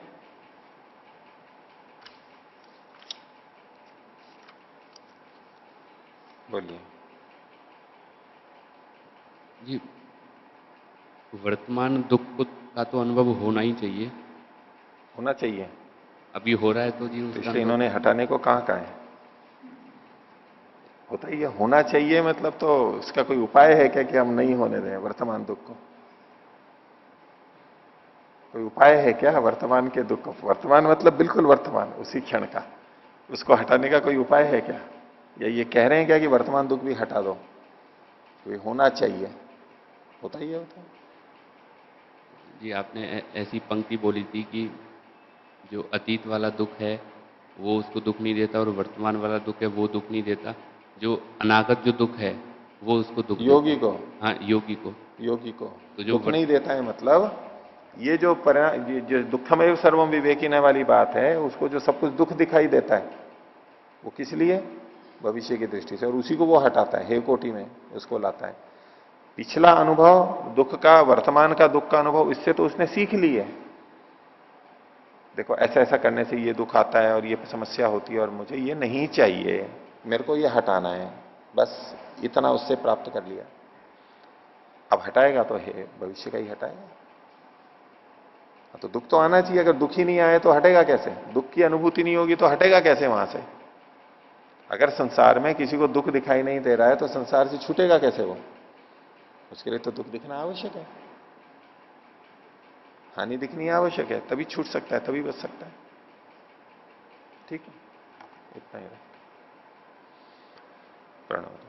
बोलिए। जी, वर्तमान दुख का तो अनुभव होना ही चाहिए। होना चाहिए, अभी हो रहा है तो जी तो उसका इसलिए अनुभव। इन्होंने हटाने को कहा है। होता ही है, होना चाहिए मतलब तो इसका कोई उपाय है क्या कि हम नहीं होने दें वर्तमान दुख को? कोई उपाय है क्या वर्तमान के दुख को? वर्तमान मतलब बिल्कुल वर्तमान, उसी क्षण का, उसको हटाने का कोई उपाय है क्या? या ये कह रहे हैं क्या कि वर्तमान दुख भी हटा दो? तो ये होना चाहिए, होता ही है, होता है। जी, आपने ऐसी पंक्ति बोली थी कि जो अतीत वाला दुख है वो उसको दुख नहीं देता, और वर्तमान वाला दुख है वो दुख नहीं देता। जो अनागत जो दुख है वो उसको दुख देता योगी है। को, हाँ, योगी को। योगी को तो जो दुख नहीं देता है मतलब, ये जो ये जो दुखमेव सर्वम विवेकिन वाली बात है, उसको जो सब कुछ दुख दिखाई देता है, वो किस लिए? भविष्य की दृष्टि से, और उसी को वो हटाता है, हे कोटि में उसको लाता है। पिछला अनुभव दुख का, वर्तमान का दुख का अनुभव, इससे तो उसने सीख ली है। देखो ऐसा ऐसा करने से ये दुख आता है और ये समस्या होती है और मुझे ये नहीं चाहिए, मेरे को ये हटाना है, बस इतना उससे प्राप्त कर लिया। अब हटाएगा तो है भविष्य का ही हटाएगा। तो दुख तो आना चाहिए, अगर दुख ही नहीं आए तो हटेगा कैसे? दुख की अनुभूति नहीं होगी तो हटेगा कैसे वहां से? अगर संसार में किसी को दुख दिखाई नहीं दे रहा है तो संसार से छूटेगा कैसे वो? उसके लिए तो दुख दिखना आवश्यक है, हानि दिखनी आवश्यक है, तभी छूट सकता है, तभी बच सकता है। ठीक है, इतना ही रखते। प्रणव।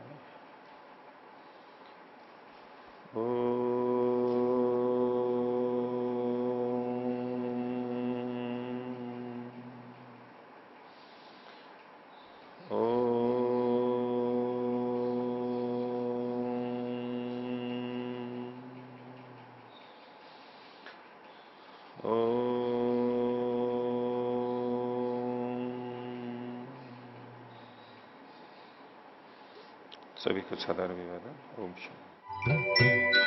सभी कुछ सदर विवाद। ओम शांति।